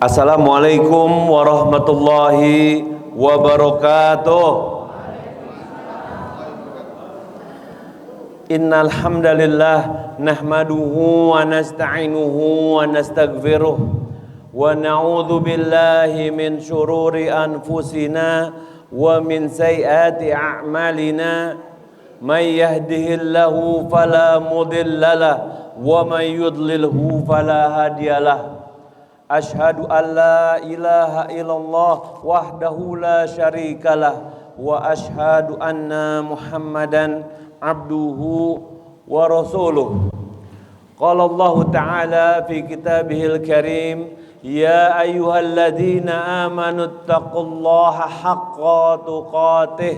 Assalamualaikum warahmatullahi wabarakatuh. Innal hamdalillah nahmaduhu wa nasta'inuhu wa nastaghfiruh wa na'udzu billahi min syururi anfusina wa min sayyiati a'malina. May yahdihillahu fala mudhillalah wa may yudlilhu fala hadiyalah. Ashhadu an la ilaha illallah wahdahu la syarikalah wa ashhadu anna Muhammadan abduhu wa rasuluh. Qala Allah Ta'ala fi kitabihil karim, ya ayyuhalladzina amanu taqullaha haqqa tuqatih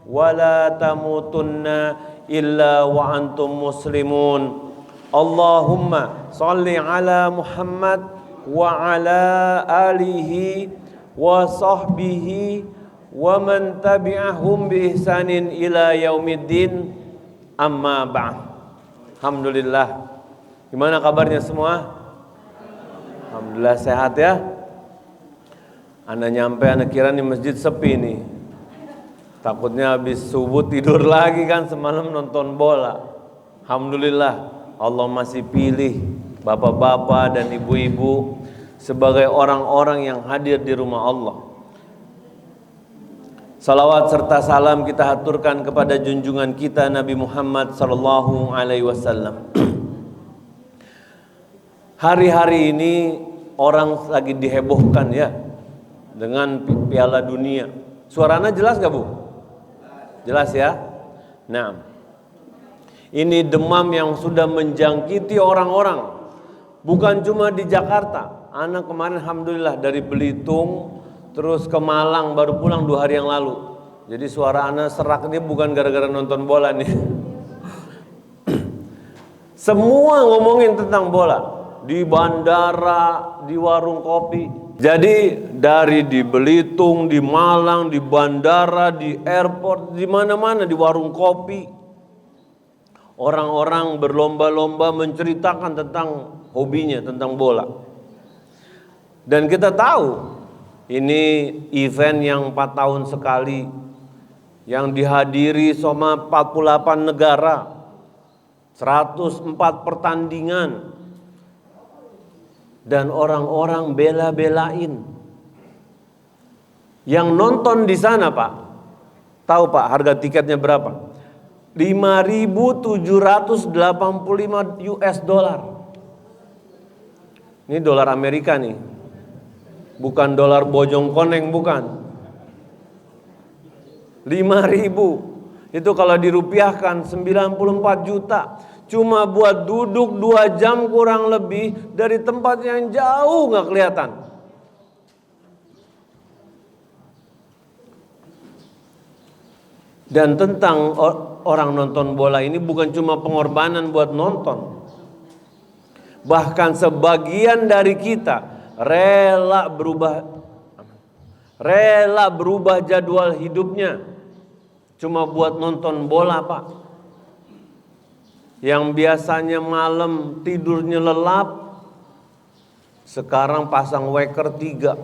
wa la tamutunna illa wa antum muslimun. Allahumma salli ala Muhammad wa ala alihi wa sahbihi wa man tabi'ahum bi ihsanin ila yaumiddin, amma ba'd. Alhamdulillah. Gimana kabarnya semua? Alhamdulillah sehat ya. Anda nyampe, anda kira nih masjid sepi nih. Takutnya habis subuh tidur lagi kan, semalam nonton bola. Alhamdulillah Allah masih pilih bapak-bapak dan ibu-ibu sebagai orang-orang yang hadir di rumah Allah. Salawat serta salam kita haturkan kepada junjungan kita Nabi Muhammad sallallahu alaihi wasallam. Hari-hari ini orang lagi dihebohkan ya dengan Piala Dunia. Suaranya jelas gak Bu? Jelas ya? Nah, ini demam yang sudah menjangkiti orang-orang. Bukan cuma di Jakarta. Anak kemarin alhamdulillah dari Belitung terus ke Malang baru pulang 2 hari yang lalu. Jadi suara anak serak ini bukan gara-gara nonton bola nih. Semua ngomongin tentang bola. Di bandara, di warung kopi. Jadi dari di Belitung, di Malang, di bandara, di airport, di mana-mana, di warung kopi. Orang-orang berlomba-lomba menceritakan tentang hobinya, tentang bola. Dan kita tahu ini event yang 4 tahun sekali, yang dihadiri sama 48 negara, 104 pertandingan, dan orang-orang bela-belain. Yang nonton di sana Pak, tahu Pak harga tiketnya berapa? 5.785 US dollar. Ini dolar Amerika nih. Bukan dolar bojong koneng, bukan. 5.000. Itu kalau dirupiahkan 94 juta. Cuma buat duduk 2 jam kurang lebih dari tempat yang jauh gak kelihatan. Dan tentang orang nonton bola ini bukan cuma pengorbanan buat nonton. Bahkan sebagian dari kita rela berubah jadwal hidupnya cuma buat nonton bola Pak. Yang biasanya malam tidurnya lelap, sekarang pasang waker 3.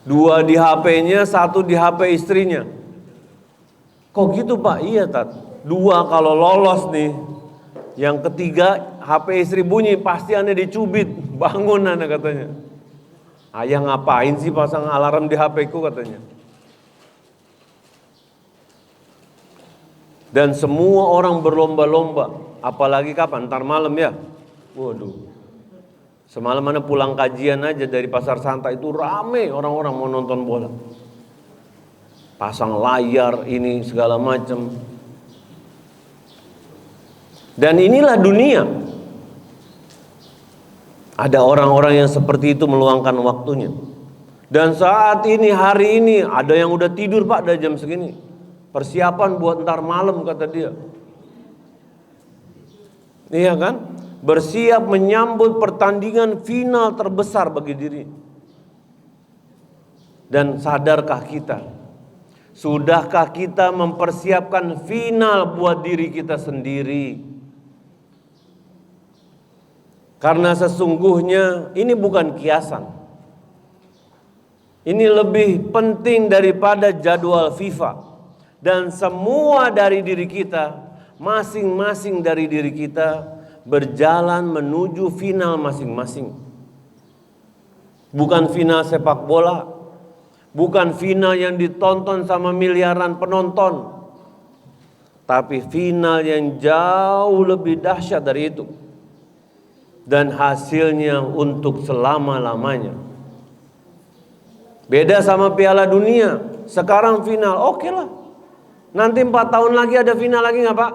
2 di HP-nya, 1 di HP istrinya. Kok gitu Pak? Iya Tat. 2 kalau lolos nih. Yang ketiga HP istri bunyi, pasti Anda dicubit. Bangun Anda katanya. Ayah ngapain sih pasang alarm di HP ku katanya. Dan semua orang berlomba-lomba. Apalagi kapan? Ntar malam ya. Waduh. Semalam Anda pulang kajian aja dari Pasar Santa itu rame orang-orang mau nonton bola. Pasang layar ini segala macam. Dan inilah dunia. Ada orang-orang yang seperti itu meluangkan waktunya. Dan saat ini, hari ini, ada yang udah tidur Pak dari jam segini. Persiapan buat ntar malam kata dia. Iya kan? Bersiap menyambut pertandingan final terbesar bagi diri. Dan sadarkah kita? Sudahkah kita mempersiapkan final buat diri kita sendiri? Karena sesungguhnya ini bukan kiasan. Ini lebih penting daripada jadwal FIFA. Dan semua dari diri kita, masing-masing dari diri kita berjalan menuju final masing-masing. Bukan final sepak bola, bukan final yang ditonton sama miliaran penonton, tapi final yang jauh lebih dahsyat dari itu. Dan hasilnya untuk selama-lamanya. Beda sama Piala Dunia. Sekarang final, oke lah. Nanti 4 tahun lagi ada final lagi nggak Pak?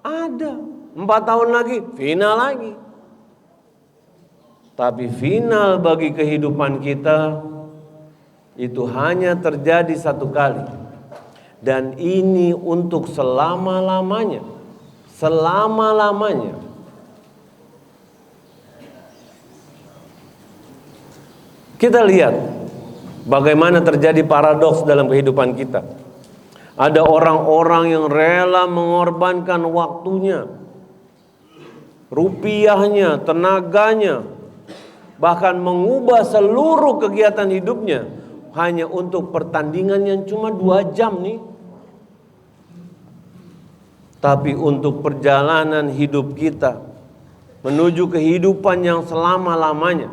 Ada. 4 tahun lagi, final lagi. Tapi final bagi kehidupan kita itu hanya terjadi satu kali. Dan ini untuk selama-lamanya. Selama-lamanya. Kita lihat bagaimana terjadi paradoks dalam kehidupan kita. Ada orang-orang yang rela mengorbankan waktunya, rupiahnya, tenaganya, bahkan mengubah seluruh kegiatan hidupnya hanya untuk pertandingan yang cuma 2 jam nih. Tapi untuk perjalanan hidup kita menuju kehidupan yang selama-lamanya,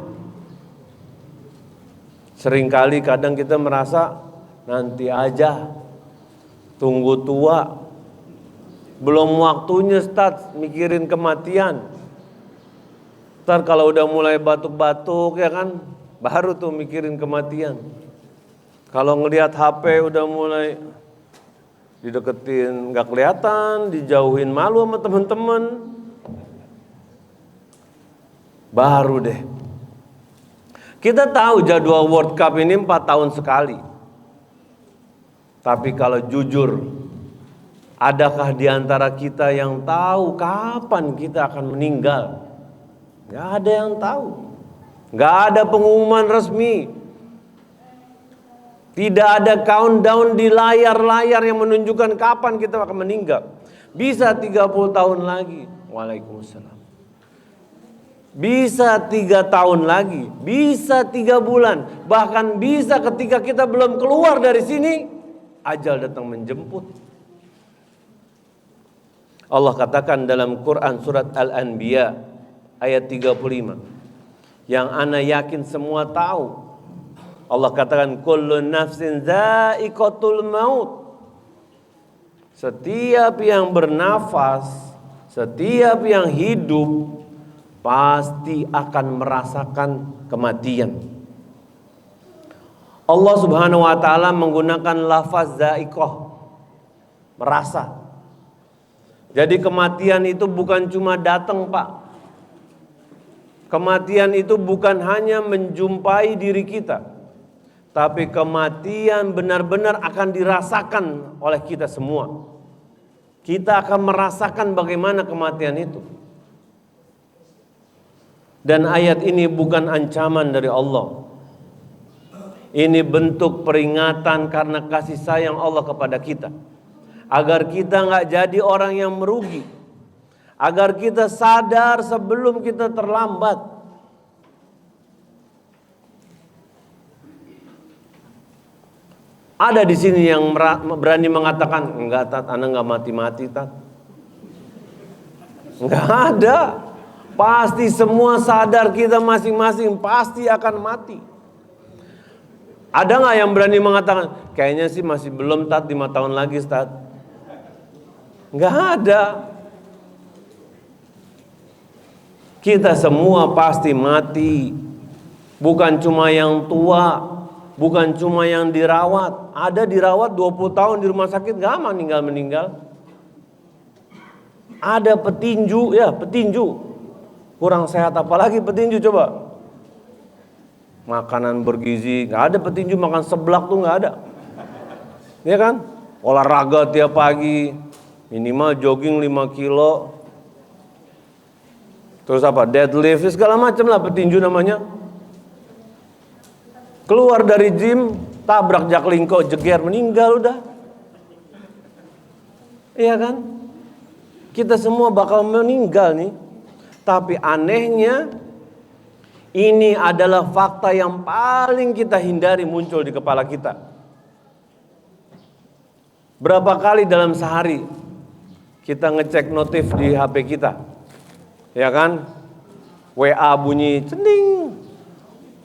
seringkali kadang kita merasa nanti aja, tunggu tua, belum waktunya start mikirin kematian. Ntar kalau udah mulai batuk-batuk ya kan, baru tuh mikirin kematian. Kalau ngelihat HP udah mulai dideketin, nggak kelihatan, dijauhin, malu sama teman-teman, baru deh. Kita tahu jadwal World Cup ini 4 tahun sekali. Tapi kalau jujur, adakah di antara kita yang tahu kapan kita akan meninggal? Gak ada yang tahu. Gak ada pengumuman resmi. Tidak ada countdown di layar-layar yang menunjukkan kapan kita akan meninggal. Bisa 30 tahun lagi. Waalaikumsalam. Bisa 3 tahun lagi, bisa 3 bulan, bahkan bisa ketika kita belum keluar dari sini, ajal datang menjemput. Allah katakan dalam Quran surat Al-Anbiya ayat 35, yang ana yakin semua tahu. Allah katakan kullu nafsin dha'iqatul maut. Setiap yang bernafas, setiap yang hidup pasti akan merasakan kematian. Allah Subhanahu wa taala menggunakan lafaz dha'iqah, merasa. Jadi kematian itu bukan cuma datang, Pak. Kematian itu bukan hanya menjumpai diri kita, tapi kematian benar-benar akan dirasakan oleh kita semua. Kita akan merasakan bagaimana kematian itu. Dan ayat ini bukan ancaman dari Allah. Ini bentuk peringatan karena kasih sayang Allah kepada kita. Agar kita nggak jadi orang yang merugi. Agar kita sadar sebelum kita terlambat. Ada di sini yang berani mengatakan, enggak Tat, anak nggak mati-mati Tat. Enggak ada. Pasti semua sadar kita masing-masing pasti akan mati. Ada nggak yang berani mengatakan, kayaknya sih masih belum Tat, 5 tahun lagi Tat? Nggak ada. Kita semua pasti mati. Bukan cuma yang tua, bukan cuma yang dirawat. Ada dirawat 20 tahun di rumah sakit, nggak meninggal-meninggal. Ada petinju, ya petinju. Kurang sehat apalagi petinju coba. Makanan bergizi, nggak ada petinju makan seblak tuh nggak ada. Ya kan? Olahraga tiap pagi, minimal jogging 5 kilo. Terus apa? Deadlift, segala macam lah petinju namanya. Keluar dari gym, tabrak jaklingko, jeger, meninggal udah. Iya kan? Kita semua bakal meninggal nih. Tapi anehnya, ini adalah fakta yang paling kita hindari muncul di kepala kita. Berapa kali dalam sehari kita ngecek notif di HP kita? Ya kan? WA bunyi cending.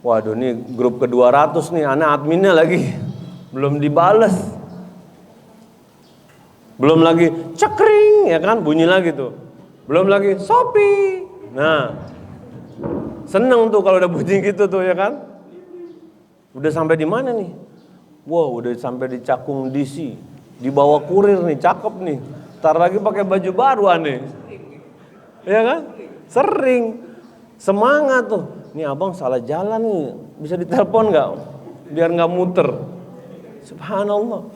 Waduh, ini grup ke-200 nih, anak adminnya lagi belum dibales. Belum lagi cekring, ya kan, bunyi lagi tuh. Belum lagi Shopee. Nah, seneng tuh kalau udah bunyi gitu tuh, ya kan. Udah sampai di mana nih? Wow, udah sampai di Cakung DC. Dibawa kurir nih, cakep nih. Ntar lagi pakai baju baru aneh. Ya kan? Sering. Semangat tuh. Nih abang salah jalan nih. Bisa ditelepon nggak? Biar nggak muter. Subhanallah.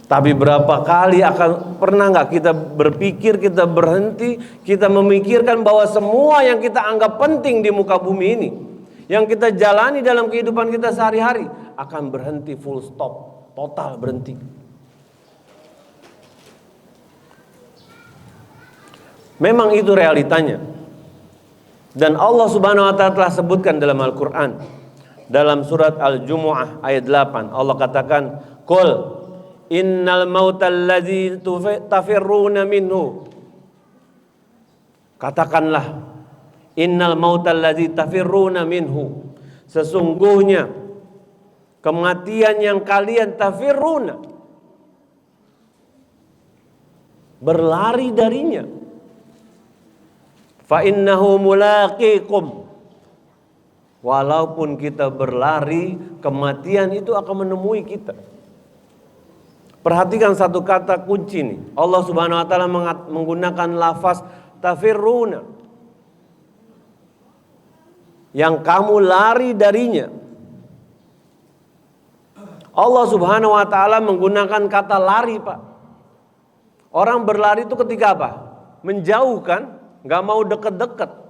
Tapi berapa kali pernah nggak kita berpikir, kita berhenti, kita memikirkan bahwa semua yang kita anggap penting di muka bumi ini, yang kita jalani dalam kehidupan kita sehari-hari, akan berhenti full stop, total berhenti. Memang itu realitanya. Dan Allah Subhanahu wa ta'ala telah sebutkan dalam Al-Quran, dalam surat Al-Jumu'ah ayat 8, Allah katakan, Qul innal mautal ladzi tafirruna minhu. Katakanlah, innal mautal ladzi tafirruna minhu. Sesungguhnya kematian yang kalian tafirruna, berlari darinya, fa innahu mulaqikum. Walaupun kita berlari, kematian itu akan menemui kita. Perhatikan satu kata kunci nih. Allah Subhanahu wa ta'ala menggunakan lafaz tafirruna, yang kamu lari darinya. Allah Subhanahu wa ta'ala menggunakan kata lari, Pak. Orang berlari itu ketika apa? Menjauh kan? Gak mau deket-deket.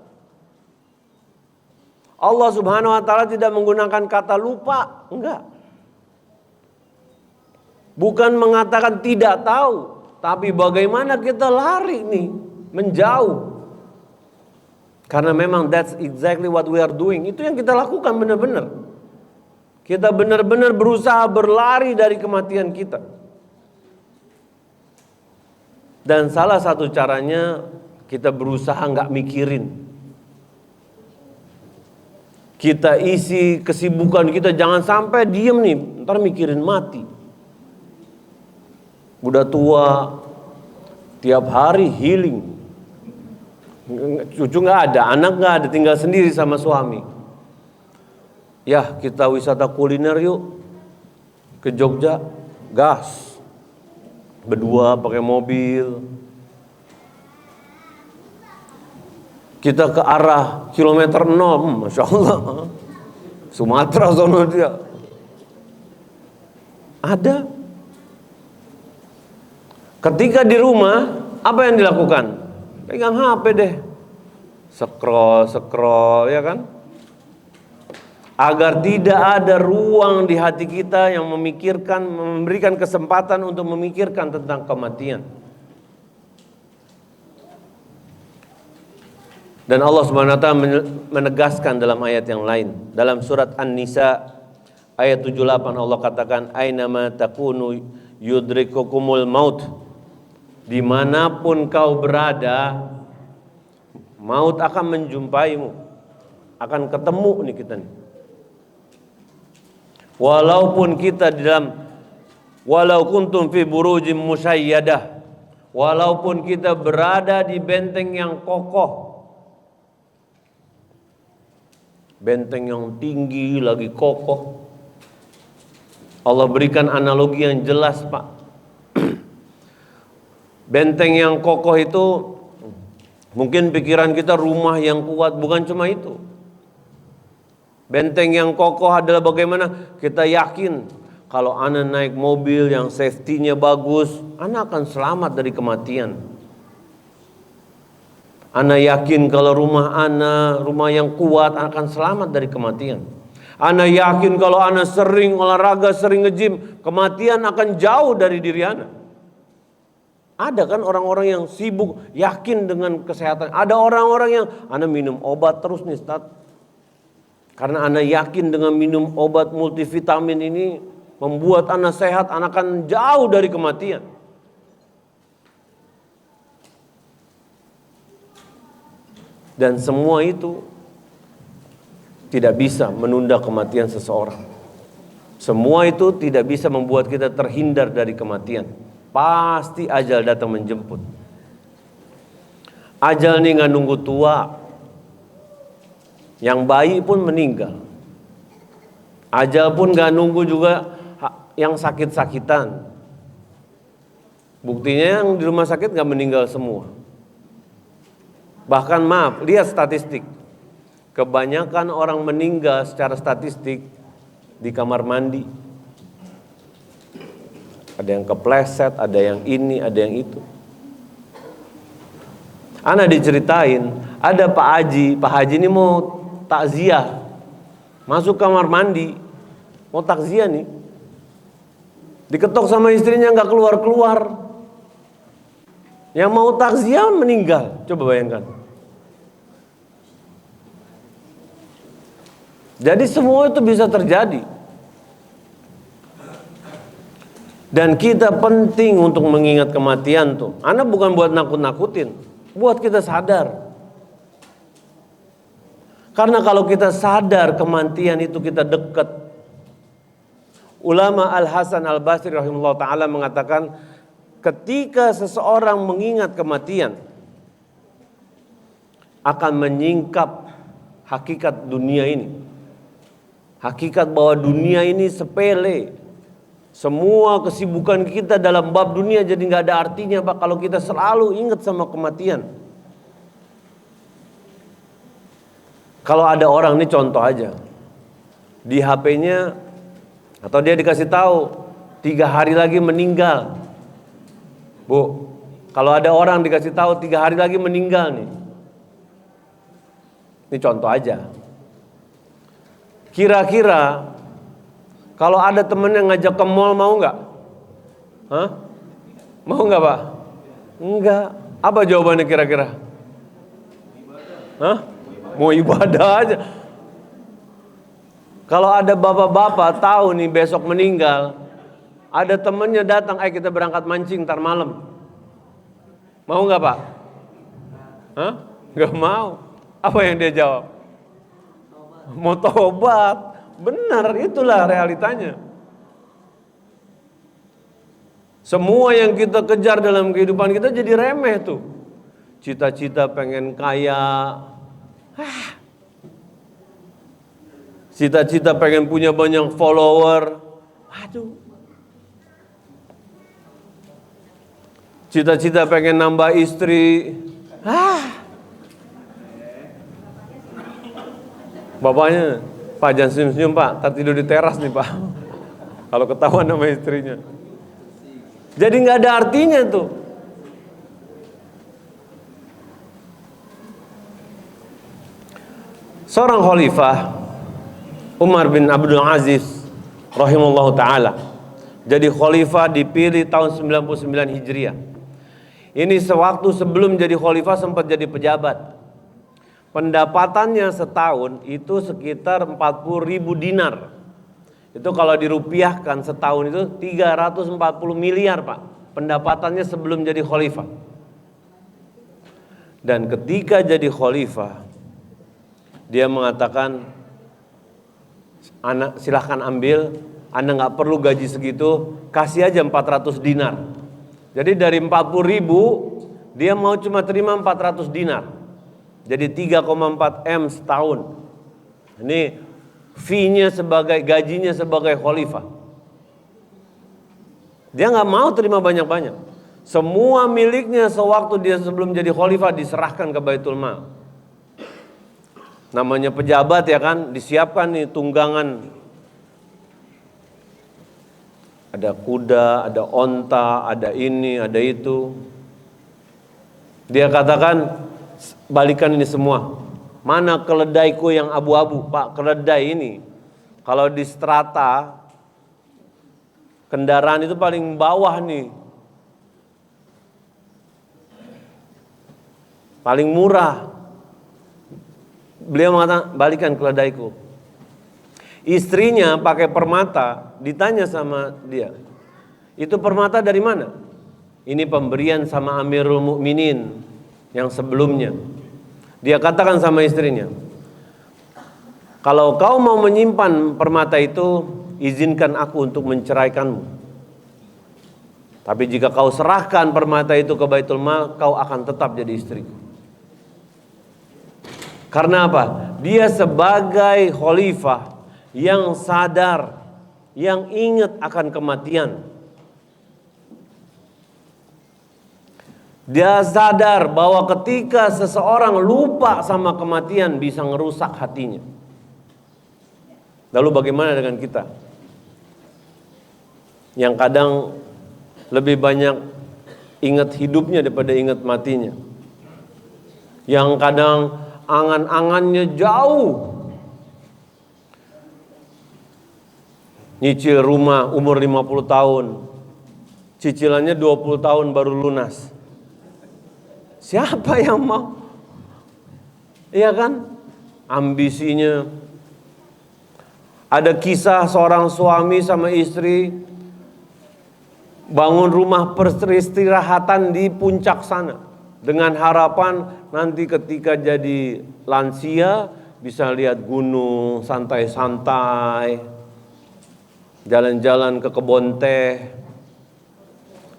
Allah Subhanahu wa ta'ala tidak menggunakan kata lupa. Enggak. Bukan mengatakan tidak tahu, tapi bagaimana kita lari nih, menjauh. Karena memang that's exactly what we are doing. Itu yang kita lakukan benar-benar. Kita benar-benar berusaha berlari dari kematian kita. Dan salah satu caranya kita berusaha nggak mikirin. Kita isi kesibukan kita, jangan sampai diem nih, ntar mikirin mati. Udah tua, tiap hari healing. Cucu nggak ada, anak nggak ada, tinggal sendiri sama suami. Ya, kita wisata kuliner yuk ke Jogja, gas. Berdua pakai mobil. Kita ke arah kilometer 0, Masya Allah. Sumatera sono dia. Ada. Ketika di rumah, apa yang dilakukan? Pegang HP deh. Scroll, ya kan? Agar tidak ada ruang di hati kita yang memikirkan, memberikan kesempatan untuk memikirkan tentang kematian. Dan Allah Subhanahu wa ta'ala menegaskan dalam ayat yang lain. Dalam surat An-Nisa ayat 78 Allah katakan, Ainama takunu yudrikukumul maut. Dimanapun kau berada, maut akan menjumpaimu. Akan ketemu nih kita nih. Walaupun kita di dalam, walau kuntum fi burujim musyayyadah, walaupun kita berada di benteng yang kokoh, benteng yang tinggi lagi kokoh. Allah berikan analogi yang jelas, Pak. Benteng yang kokoh itu, mungkin pikiran kita rumah yang kuat, bukan cuma itu. Benteng yang kokoh adalah bagaimana kita yakin kalau ana naik mobil yang safety-nya bagus, ana akan selamat dari kematian. Ana yakin kalau rumah ana, rumah yang kuat, akan selamat dari kematian. Ana yakin kalau ana sering olahraga, sering nge-gym, kematian akan jauh dari diri ana. Ada kan orang-orang yang sibuk, yakin dengan kesehatan. Ada orang-orang yang, ana minum obat terus nih Ustaz. Karena ana yakin dengan minum obat multivitamin ini membuat ana sehat, ana akan jauh dari kematian. Dan semua itu tidak bisa menunda kematian seseorang. Semua itu tidak bisa membuat kita terhindar dari kematian. Pasti ajal datang menjemput. Ajal ini nggak nunggu tua. Yang bayi pun meninggal. Ajal pun nggak nunggu juga yang sakit-sakitan. Buktinya yang di rumah sakit nggak meninggal semua. Bahkan maaf, lihat statistik. Kebanyakan orang meninggal secara statistik di kamar mandi. Ada yang kepleset, ada yang ini, ada yang itu. Ana diceritain, ada Pak Haji ini mau takziah. Masuk kamar mandi, mau takziah nih. Diketok sama istrinya nggak keluar-keluar. Yang mau takziah meninggal. Coba bayangkan. Jadi semua itu bisa terjadi. Dan kita penting untuk mengingat kematian tuh. Ana bukan buat nakut-nakutin, buat kita sadar. Karena kalau kita sadar kematian itu kita dekat. Ulama Al-Hasan Al-Basri rahimahullah ta'ala mengatakan, ketika seseorang mengingat kematian, akan menyingkap hakikat dunia ini. Hakikat bahwa dunia ini sepele. Semua kesibukan kita dalam bab dunia jadi nggak ada artinya Pak kalau kita selalu ingat sama kematian. Kalau ada orang, ini contoh aja, di HP-nya atau dia dikasih tahu 3 hari lagi meninggal. Bu, kalau ada orang dikasih tahu 3 hari lagi meninggal nih. Ini contoh aja. Kira-kira kalau ada temen yang ngajak ke mall mau nggak? Hah? Mau nggak Pak? Enggak. Apa jawabannya kira-kira? Hah? Mau ibadah aja. Kalau ada bapak-bapak tahu nih besok meninggal, ada temennya datang, ayo kita berangkat mancing ntar malam. Mau nggak Pak? Hah? Nggak mau. Apa yang dia jawab? Mau tobat. Benar, itulah realitanya. Semua yang kita kejar dalam kehidupan kita jadi remeh tuh. Cita-cita pengen kaya. Cita-cita pengen punya banyak follower. Aduh. Cita-cita pengen nambah istri. Bapaknya, Pak jangan senyum-senyum Pak, ntar tidur di teras nih Pak. Kalau ketahuan sama istrinya. Jadi nggak ada artinya tuh. Seorang khalifah Umar bin Abdul Aziz rahimahullah ta'ala jadi khalifah, dipilih tahun 99 Hijriah. Ini sewaktu sebelum jadi khalifah sempat jadi pejabat. Pendapatannya setahun itu sekitar 40.000 dinar. Itu kalau dirupiahkan setahun itu 340 miliar Pak. Pendapatannya sebelum jadi khalifah. Dan ketika jadi khalifah, dia mengatakan, anak silahkan ambil, Anda nggak perlu gaji segitu, kasih aja 400 dinar. Jadi dari 40.000 dia mau cuma terima 400 dinar. Jadi 3,4 M setahun. Ini fee-nya sebagai, gajinya sebagai khalifah. Dia nggak mau terima banyak-banyak. Semua miliknya sewaktu dia sebelum jadi khalifah diserahkan ke Baitul Mal. Namanya pejabat ya kan, disiapkan nih tunggangan. Ada kuda, ada onta, ada ini, ada itu. Dia katakan, balikan ini semua. Mana keledaiku yang abu-abu? Pak, keledai ini kalau di strata kendaraan itu paling bawah nih. paling murah. Beliau mengatakan, balikan keledaiku. Istrinya pakai permata, ditanya sama dia, itu permata dari mana? Ini pemberian sama Amirul Mukminin yang sebelumnya. Dia katakan sama istrinya, kalau kau mau menyimpan permata itu, izinkan aku untuk menceraikanmu. Tapi jika kau serahkan permata itu ke Baitul Mal, kau akan tetap jadi istriku. Karena apa? Dia sebagai khalifah yang sadar, yang ingat akan kematian. Dia sadar bahwa ketika seseorang lupa sama kematian bisa ngerusak hatinya. Lalu bagaimana dengan kita? Yang kadang lebih banyak ingat hidupnya daripada ingat matinya. Yang kadang angan-angannya jauh. Nyicil rumah umur 50 tahun. Cicilannya 20 tahun baru lunas. Siapa yang mau? Iya kan? Ambisinya. Ada kisah seorang suami sama istri bangun rumah peristirahatan di puncak sana dengan harapan nanti ketika jadi lansia bisa lihat gunung santai-santai, jalan-jalan ke kebun teh.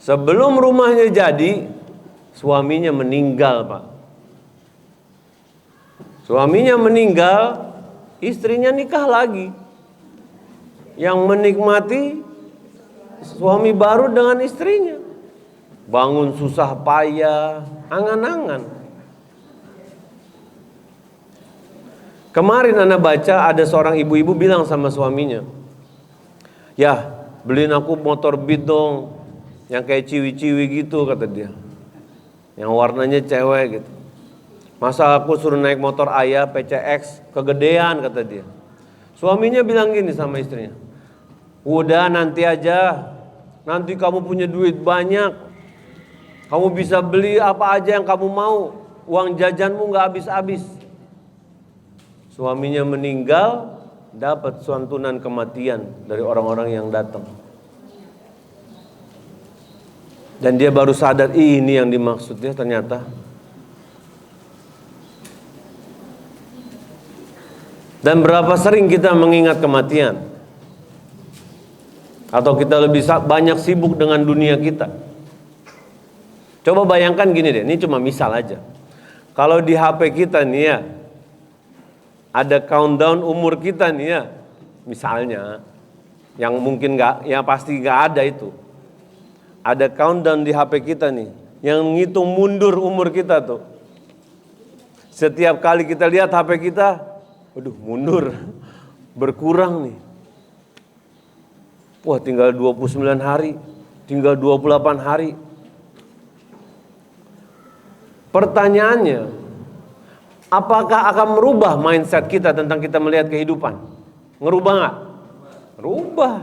Sebelum rumahnya jadi, suaminya meninggal, Pak. Suaminya meninggal, istrinya nikah lagi. Yang menikmati suami baru dengan istrinya. Bangun susah payah, angan-angan. Kemarin Anda baca ada seorang ibu-ibu bilang sama suaminya, ya beliin aku motor Beat dong, yang kayak ciwi-ciwi gitu, kata dia, yang warnanya cewek gitu. Masa aku suruh naik motor ayah PCX, kegedean, kata dia. Suaminya bilang gini sama istrinya, udah nanti aja, nanti kamu punya duit banyak, kamu bisa beli apa aja yang kamu mau, uang jajanmu gak habis-habis. Suaminya meninggal, dapat santunan kematian dari orang-orang yang datang. Dan dia baru sadar, ini yang dimaksudnya ternyata. Dan berapa sering kita mengingat kematian? Atau kita lebih banyak sibuk dengan dunia kita? Coba bayangkan gini deh, ini cuma misal aja. Kalau di HP kita nih ya, ada countdown umur kita nih ya, misalnya, yang mungkin nggak, ya pasti nggak ada itu. Ada countdown di HP kita nih, yang ngitung mundur umur kita tuh. Setiap kali kita lihat HP kita, waduh mundur, berkurang nih. Wah tinggal 29 hari, tinggal 28 hari. Pertanyaannya, apakah akan merubah mindset kita tentang kita melihat kehidupan? Ngerubah nggak? Rubah.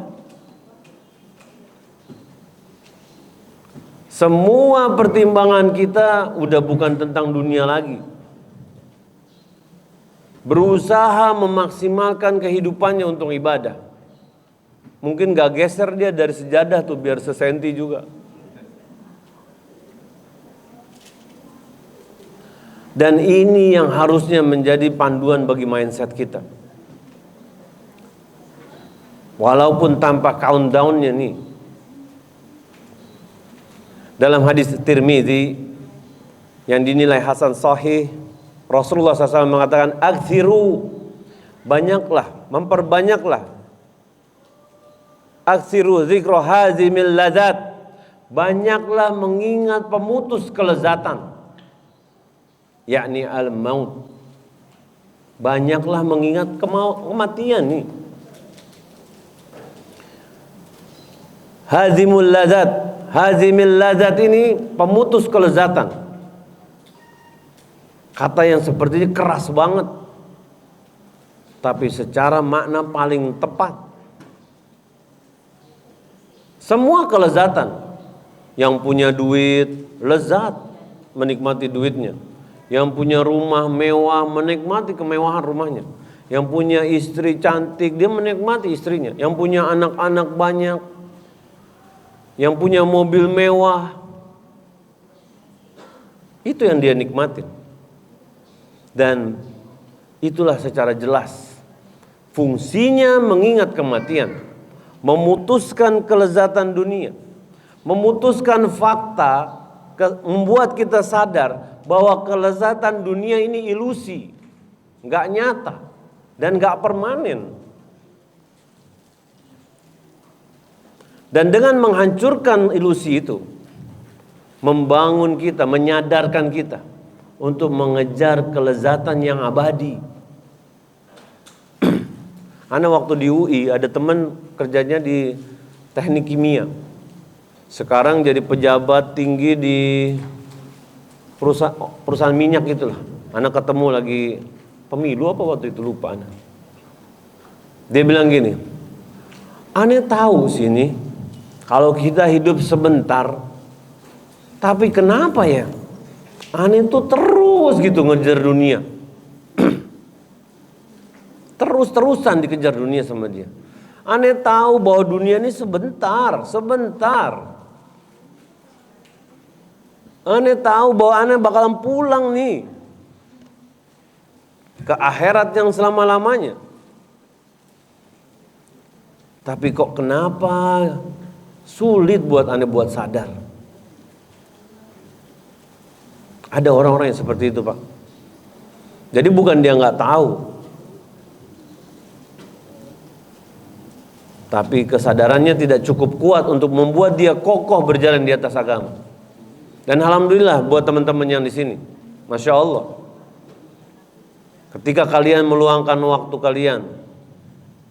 Semua pertimbangan kita udah bukan tentang dunia lagi. Berusaha memaksimalkan kehidupannya untuk ibadah. Mungkin gak geser dia dari sejadah tuh biar sesenti juga. Dan ini yang harusnya menjadi panduan bagi mindset kita. Walaupun tanpa countdown-nya nih. Dalam hadis Tirmidzi yang dinilai hasan sahih, Rasulullah SAW mengatakan, "Aktsiru, banyaklah, memperbanyaklah. Aktsiru dzikra hazimil ladzat, banyaklah mengingat pemutus kelezatan, yakni al-maut. Banyaklah mengingat kematian nih. Hazimul ladzat, hazimil ladzat ini pemutus kelezatan. Kata yang sepertinya keras banget, tapi secara makna paling tepat. Semua kelezatan, yang punya duit lezat menikmati duitnya, Yang punya rumah mewah menikmati kemewahan rumahnya. Yang punya istri cantik dia menikmati istrinya. Yang punya anak-anak banyak. Yang punya mobil mewah. Itu yang dia nikmatin. Dan itulah secara jelas fungsinya mengingat kematian, memutuskan kelezatan dunia, memutuskan fakta, membuat kita sadar bahwa kelezatan dunia ini ilusi, nggak nyata dan nggak permanen. Dan dengan menghancurkan ilusi itu, membangun kita, menyadarkan kita untuk mengejar kelezatan yang abadi. Ana waktu di UI ada teman kerjanya di teknik kimia. Sekarang jadi pejabat tinggi di perusahaan minyak itulah. Ana ketemu lagi pemilu apa waktu itu lupa ana. Dia bilang gini, "Ana tahu sini kalau kita hidup sebentar, tapi kenapa ya? Ana itu terus gitu ngejar dunia." Terus-terusan dikejar dunia sama dia. Aneh tahu bahwa dunia ini sebentar. Aneh tahu bahwa aneh bakalan pulang nih ke akhirat yang selama-lamanya. Tapi kok kenapa sulit buat aneh buat sadar? Ada orang-orang yang seperti itu, Pak. Jadi bukan dia nggak tahu, tapi kesadarannya tidak cukup kuat untuk membuat dia kokoh berjalan di atas agama. Dan alhamdulillah buat teman-teman yang di sini, masya Allah, ketika kalian meluangkan waktu kalian,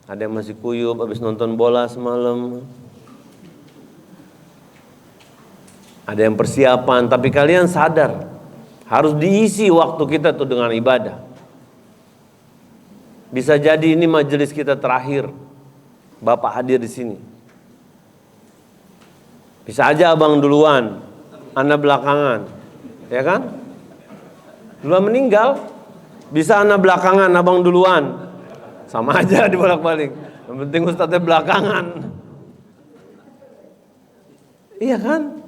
ada yang masih kuyup habis nonton bola semalam, ada yang persiapan, tapi kalian sadar harus diisi waktu kita tuh dengan ibadah. Bisa jadi ini majelis kita terakhir Bapak hadir di sini. Bisa aja abang duluan, ana belakangan, ya kan? Duluan meninggal, bisa ana belakangan, abang duluan, sama aja dibolak-balik. Yang penting ustadznya belakangan, iya kan?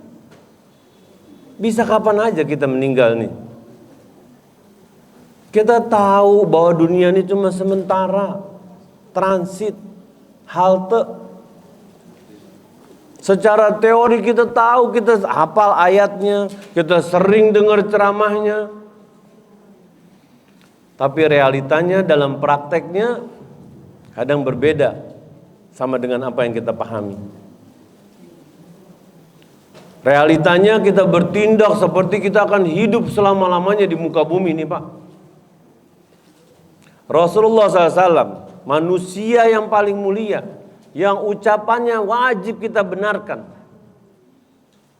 Bisa kapan aja kita meninggal nih. Kita tahu bahwa dunia ini cuma sementara, transit, halte. Secara teori kita tahu, kita hafal ayatnya, kita sering dengar ceramahnya. Tapi realitanya dalam prakteknya kadang berbeda sama dengan apa yang kita pahami. Realitanya kita bertindak seperti kita akan hidup selama-lamanya di muka bumi ini, Pak. Rasulullah SAW, manusia yang paling mulia, yang ucapannya wajib kita benarkan.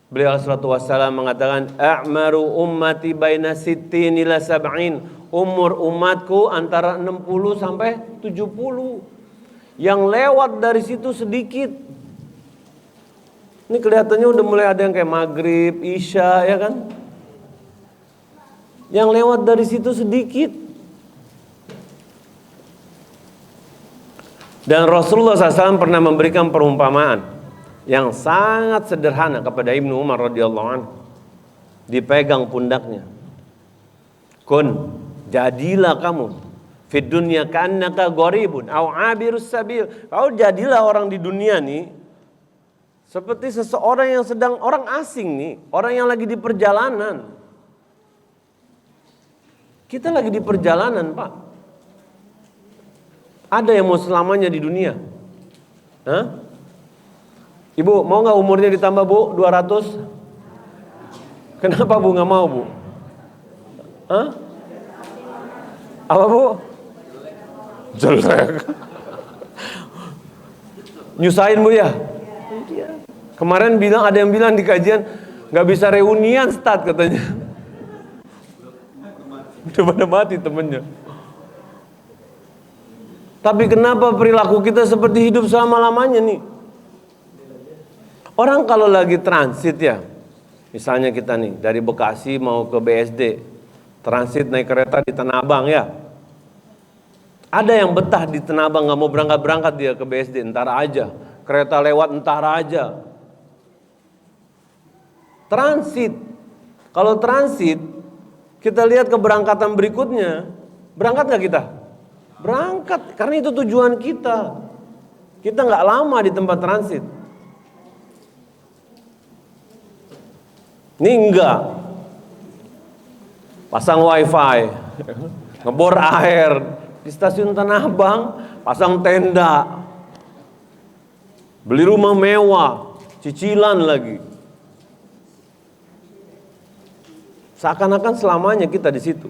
Beliau sallallahu alaihi wasallam mengatakan, "A'maru ummati baina sittin ila sab'in." Umur umatku antara 60 sampai 70. Yang lewat dari situ sedikit. Ini kelihatannya udah mulai ada yang kayak maghrib, isya, ya kan? Yang lewat dari situ sedikit. Dan Rasulullah SAW pernah memberikan perumpamaan yang sangat sederhana kepada Ibnu Umar radhiyallahu anhu. Dipegang pundaknya. Kun, jadilah kamu fid dunya ka'annaka gharibun aw 'abirus sabil. Kau jadilah orang di dunia nih seperti seseorang yang sedang, orang asing nih, orang yang lagi di perjalanan. Kita lagi di perjalanan, Pak. Ada yang mau selamanya di dunia? Hah? Ibu, mau gak umurnya ditambah, Bu? 200? Kenapa, Bu, gak mau, Bu? Hah? Apa, Bu? Jelek. Nyusahin, Bu, ya? Kemarin ada yang bilang di kajian gak bisa reunian start katanya. Udah pada mati temennya. Tapi kenapa perilaku kita seperti hidup selama-lamanya nih? Orang kalau lagi transit ya, misalnya kita nih dari Bekasi mau ke BSD, transit naik kereta di Tanah Abang ya. Ada yang betah di Tanah Abang, nggak mau berangkat dia ke BSD, entar aja. Kereta lewat entar aja. Transit. Kalau transit, kita lihat keberangkatan berikutnya, berangkat nggak kita? Berangkat, karena itu tujuan kita. Kita nggak lama di tempat transit. Ini enggak. Pasang wifi, ngebor air di stasiun Tanah Abang, pasang tenda, beli rumah mewah, cicilan lagi. Seakan-akan selamanya kita di situ.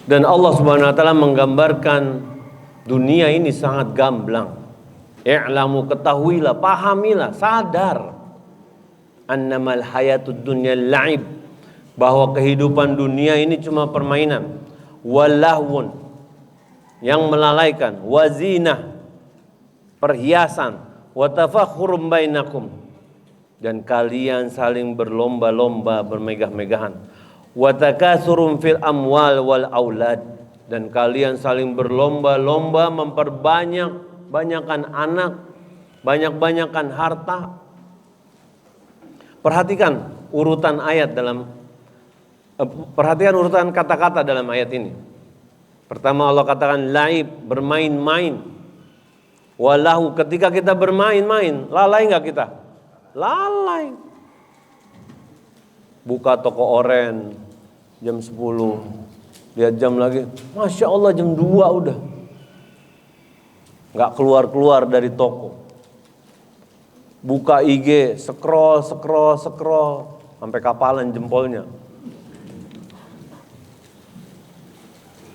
Dan Allah Subhanahu wa taala menggambarkan dunia ini sangat gamblang. I'lamu, ketahuilah, pahamilah, sadar. Annamal hayatud dunya la'ib, bahwa kehidupan dunia ini cuma permainan, walahwun, yang melalaikan, wazinah, perhiasan, watafakhurum bainakum, dan kalian saling berlomba-lomba, bermegah-megahan, watakasurum fil amwal wal aulad, dan kalian saling berlomba-lomba memperbanyak-banyakan anak, banyak-banyakan harta. Perhatikan urutan ayat perhatikan urutan kata-kata dalam ayat ini. Pertama Allah katakan laib, bermain-main. Walahu, ketika kita bermain-main, lalai nggak kita? Lalai. Buka toko oren jam 10, lihat jam lagi, Masya Allah jam 2 udah. Nggak keluar-keluar dari toko. Buka IG, scroll, sampai kapalan jempolnya.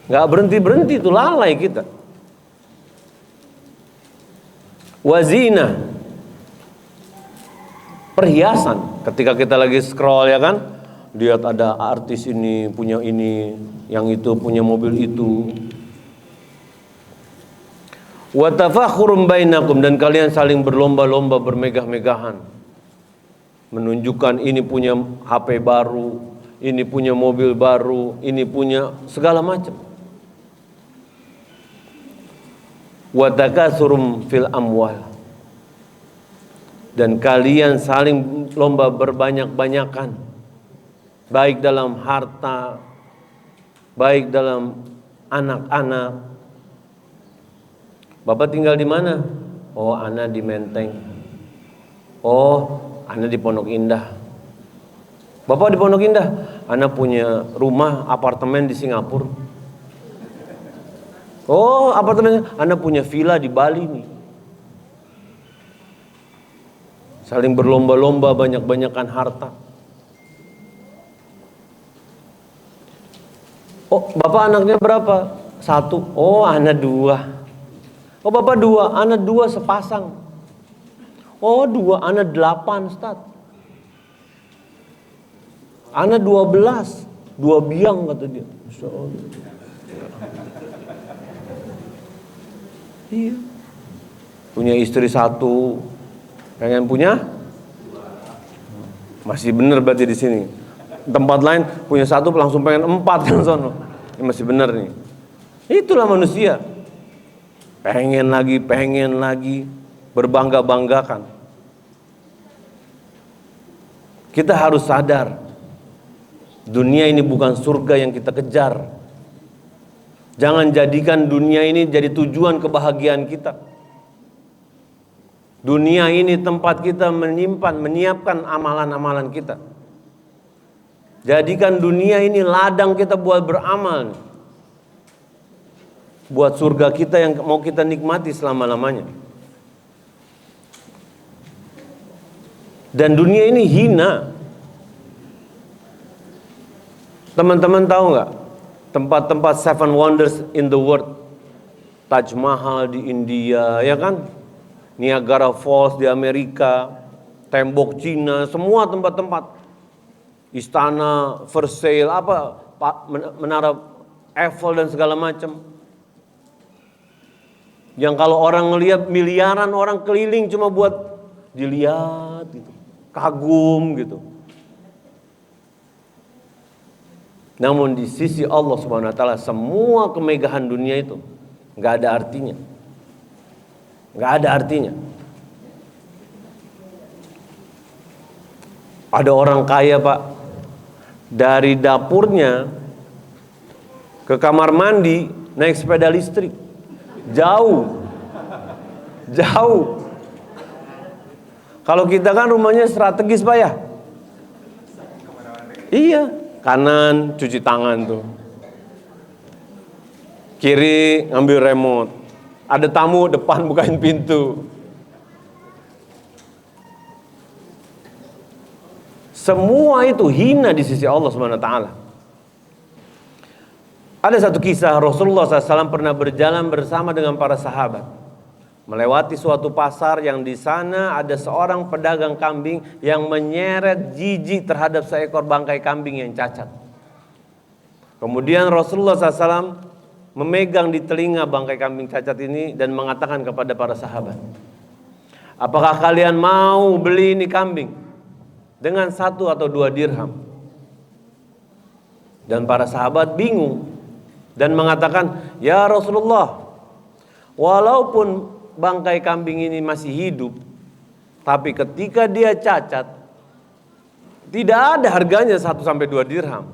Nggak berhenti-berhenti, itu lalai kita. Wazina, perhiasan. Ketika kita lagi scroll ya kan, lihat ada artis ini punya ini, yang itu punya mobil itu. Wa tafakhurum bainakum, dan kalian saling berlomba-lomba, bermegah-megahan, menunjukkan ini punya HP baru, ini punya mobil baru, ini punya segala macam. Wa takasurum fil amwal, dan kalian saling lomba berbanyak-banyakan, baik dalam harta, baik dalam anak-anak. Bapak tinggal di mana? Oh, ana di Menteng. Oh, ana di Pondok Indah. Bapak di Pondok Indah, ana punya rumah apartemen di Singapura. Oh, apartemen, ana punya villa di Bali nih. Saling berlomba-lomba, banyak-banyakan harta. Oh, Bapak anaknya berapa? 1. Oh, ana 2. Oh, Bapak 2, ana 2 sepasang. Oh, 2, ana 8, Ustaz. Ana 12, 2 biang kata dia. Masya Allah. Iya. Punya istri 1, pengen punya? Masih bener berarti di sini. Tempat lain punya 1 langsung pengen 4 yang sono. Ini masih bener nih. Itulah manusia. Pengen lagi, berbangga-banggakan. Kita harus sadar, dunia ini bukan surga yang kita kejar. Jangan jadikan dunia ini jadi tujuan kebahagiaan kita. Dunia ini tempat kita menyiapkan amalan-amalan kita. Jadikan dunia ini ladang kita buat beramal, buat surga kita yang mau kita nikmati selama-lamanya. Dan dunia ini hina. Teman-teman tahu nggak tempat-tempat 7 wonders in the world? Taj Mahal di India, ya kan? Niagara Falls di Amerika, tembok Cina, semua tempat-tempat. Istana Versailles, menara Eiffel dan segala macam. Yang kalau orang ngelihat miliaran orang keliling cuma buat dilihat gitu, kagum gitu. Namun di sisi Allah Subhanahu wa taala semua kemegahan dunia itu nggak ada artinya. Nggak ada artinya. Ada orang kaya, Pak, dari dapurnya ke kamar mandi naik sepeda listrik. Jauh. Jauh. Kalau kita kan rumahnya strategis, Pak ya. Iya, kanan cuci tangan tuh. Kiri ngambil remote. Ada tamu depan bukain pintu. Semua itu hina di sisi Allah Subhanahu wa taala. Ada satu kisah Rasulullah SAW pernah berjalan bersama dengan para sahabat, melewati suatu pasar yang di sana ada seorang pedagang kambing yang menyeret jijik terhadap seekor bangkai kambing yang cacat. Kemudian Rasulullah SAW memegang di telinga bangkai kambing cacat ini dan mengatakan kepada para sahabat, apakah kalian mau beli ini kambing dengan 1 atau 2 dirham? Dan para sahabat bingung dan mengatakan, ya Rasulullah, walaupun bangkai kambing ini masih hidup, tapi ketika dia cacat, tidak ada harganya 1 sampai 2 dirham.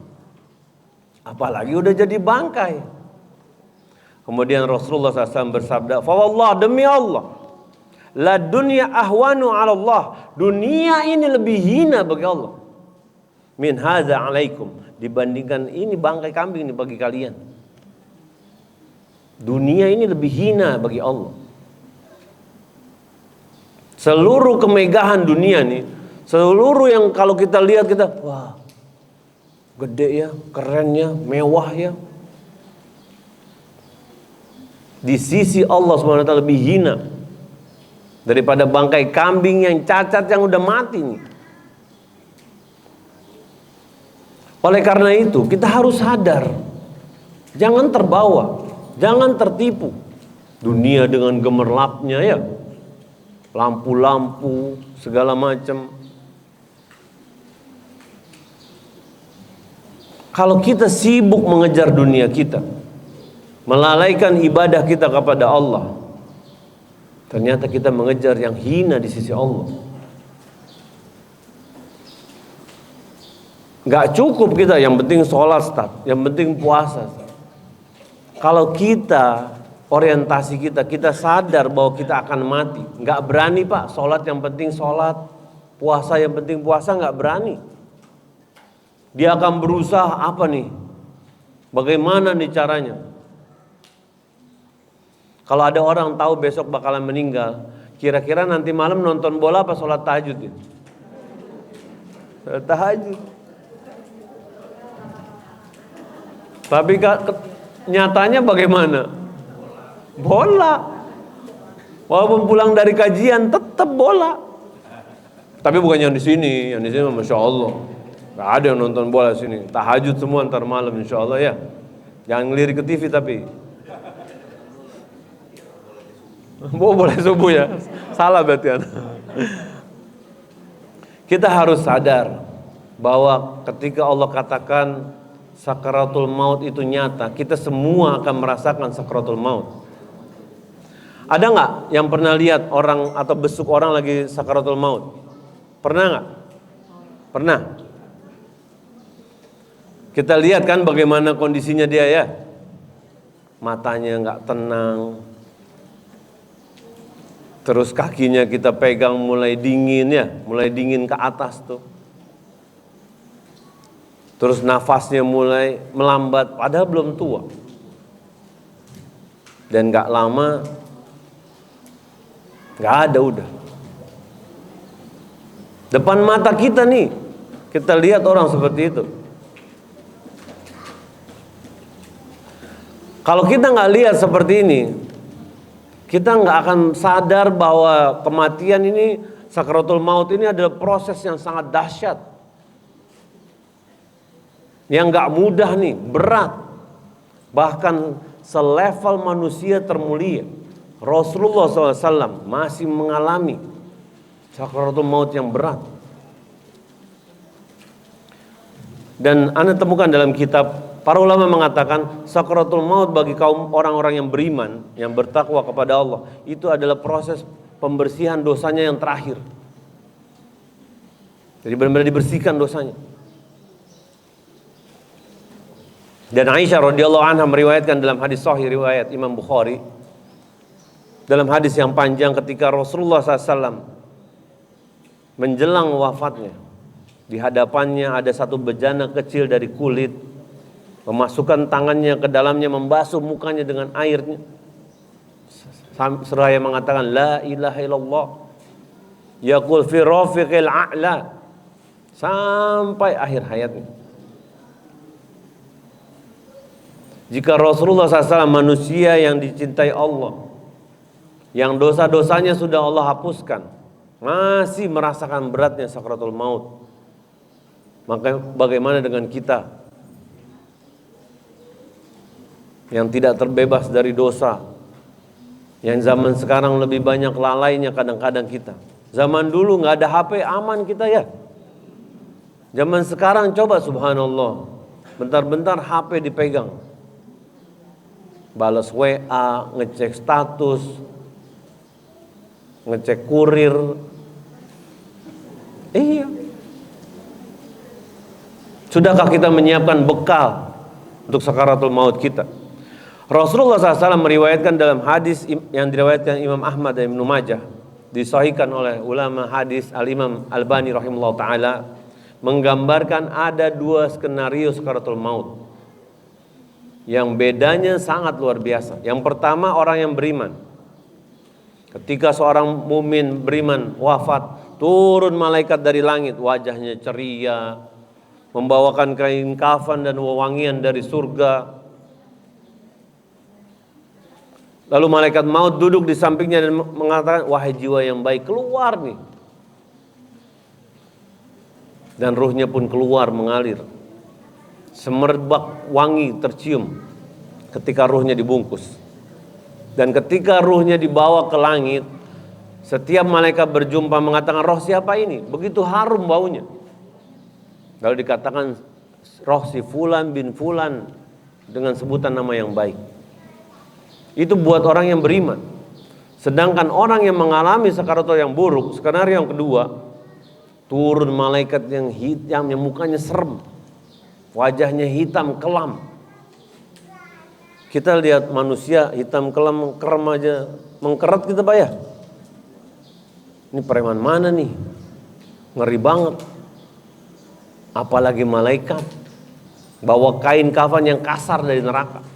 Apalagi udah jadi bangkai. Kemudian Rasulullah SAW bersabda, "Fawallah, demi Allah, la dunya ahwanu 'ala Allah." Dunia ini lebih hina bagi Allah. Min hadza 'alaikum, dibandingkan ini bangkai kambing ini bagi kalian. Dunia ini lebih hina bagi Allah. Seluruh kemegahan dunia nih, seluruh yang kalau kita lihat kita, wah, gede ya, keren ya, mewah ya. Di sisi Allah SWT lebih hina daripada bangkai kambing yang cacat yang udah mati nih. Oleh karena itu kita harus sadar, jangan terbawa, jangan tertipu. Dunia dengan gemerlapnya ya, lampu-lampu segala macam. Kalau kita sibuk mengejar dunia kita, melalaikan ibadah kita kepada Allah, ternyata kita mengejar yang hina di sisi Allah. Gak cukup kita yang penting sholat, yang penting puasa. Kalau kita orientasi kita sadar bahwa kita akan mati, gak berani Pak, sholat yang penting sholat, puasa yang penting puasa, gak berani. Dia akan berusaha apa nih? Bagaimana nih caranya? Kalau ada orang tahu besok bakalan meninggal, kira-kira nanti malam nonton bola apa sholat tahajud ya? Sholat tahajud. Tapi nyatanya bagaimana? Bola. Walaupun pulang dari kajian tetap bola. Tapi bukan yang di sini Masya Allah. Gak ada yang nonton bola di sini. Tahajud semua ntar malam Insya Allah ya. Jangan ngelirik ke TV tapi. Boleh subuh ya. Salah berarti. Kita harus sadar bahwa ketika Allah katakan sakaratul maut itu nyata, kita semua akan merasakan sakaratul maut. Ada nggak yang pernah lihat orang atau besuk orang lagi sakaratul maut? Pernah nggak? Pernah. Kita lihat kan bagaimana kondisinya dia ya. Matanya nggak tenang. Terus kakinya kita pegang mulai dingin ya, mulai dingin ke atas tuh. Terus nafasnya mulai melambat, padahal belum tua. Dan gak lama, gak ada udah. Depan mata kita nih, kita lihat orang seperti itu. Kalau kita gak lihat seperti ini, kita nggak akan sadar bahwa kematian ini, sakaratul maut ini adalah proses yang sangat dahsyat, yang nggak mudah nih, berat, bahkan selevel manusia termulia. Rasulullah SAW masih mengalami sakaratul maut yang berat. Dan Anda temukan dalam kitab, para ulama mengatakan sakaratul maut bagi kaum orang-orang yang beriman, yang bertakwa kepada Allah, itu adalah proses pembersihan dosanya yang terakhir. Jadi benar-benar dibersihkan dosanya. Dan Aisyah radhiyallahu anha meriwayatkan dalam hadis sahih riwayat Imam Bukhari, dalam hadis yang panjang, ketika Rasulullah SAW menjelang wafatnya, di hadapannya ada satu bejana kecil dari kulit, memasukkan tangannya ke dalamnya, membasuh mukanya dengan airnya, seraya mengatakan la ilaha illallah, yaqul fi rafiqil a'la, sampai akhir hayatnya. Jika Rasulullah SAW manusia yang dicintai Allah, yang dosa-dosanya sudah Allah hapuskan, masih merasakan beratnya sakaratul maut, maka bagaimana dengan kita yang tidak terbebas dari dosa, yang zaman sekarang lebih banyak lalainya kadang-kadang kita. Zaman dulu nggak ada HP, aman kita ya. Zaman sekarang coba subhanallah, bentar-bentar HP dipegang, balas WA, ngecek status, ngecek kurir. Iya. Sudahkah kita menyiapkan bekal untuk sakaratul maut kita? Rasulullah SAW meriwayatkan dalam hadis yang diriwayatkan Imam Ahmad dan Ibnu Majah, disahihkan oleh ulama hadis Al-Imam Albani rahimahullah ta'ala, menggambarkan ada dua skenario sakaratul maut yang bedanya sangat luar biasa. Yang pertama, orang yang beriman. Ketika seorang mumin beriman wafat, turun malaikat dari langit, wajahnya ceria, membawakan kain kafan dan wewangian dari surga. Lalu malaikat maut duduk di sampingnya dan mengatakan, wahai jiwa yang baik, keluar nih. Dan ruhnya pun keluar mengalir. Semerbak wangi tercium ketika ruhnya dibungkus. Dan ketika ruhnya dibawa ke langit, setiap malaikat berjumpa mengatakan, roh siapa ini? Begitu harum baunya. Lalu dikatakan roh si fulan bin fulan dengan sebutan nama yang baik. Itu buat orang yang beriman. Sedangkan orang yang mengalami sakaratul yang buruk, skenario yang kedua, turun malaikat yang hitam, yang mukanya serem, wajahnya hitam kelam. Kita lihat manusia hitam kelam, kerem aja mengkeret kita Pak ya. Ini preman mana nih? Ngeri banget. Apalagi malaikat bawa kain kafan yang kasar dari neraka,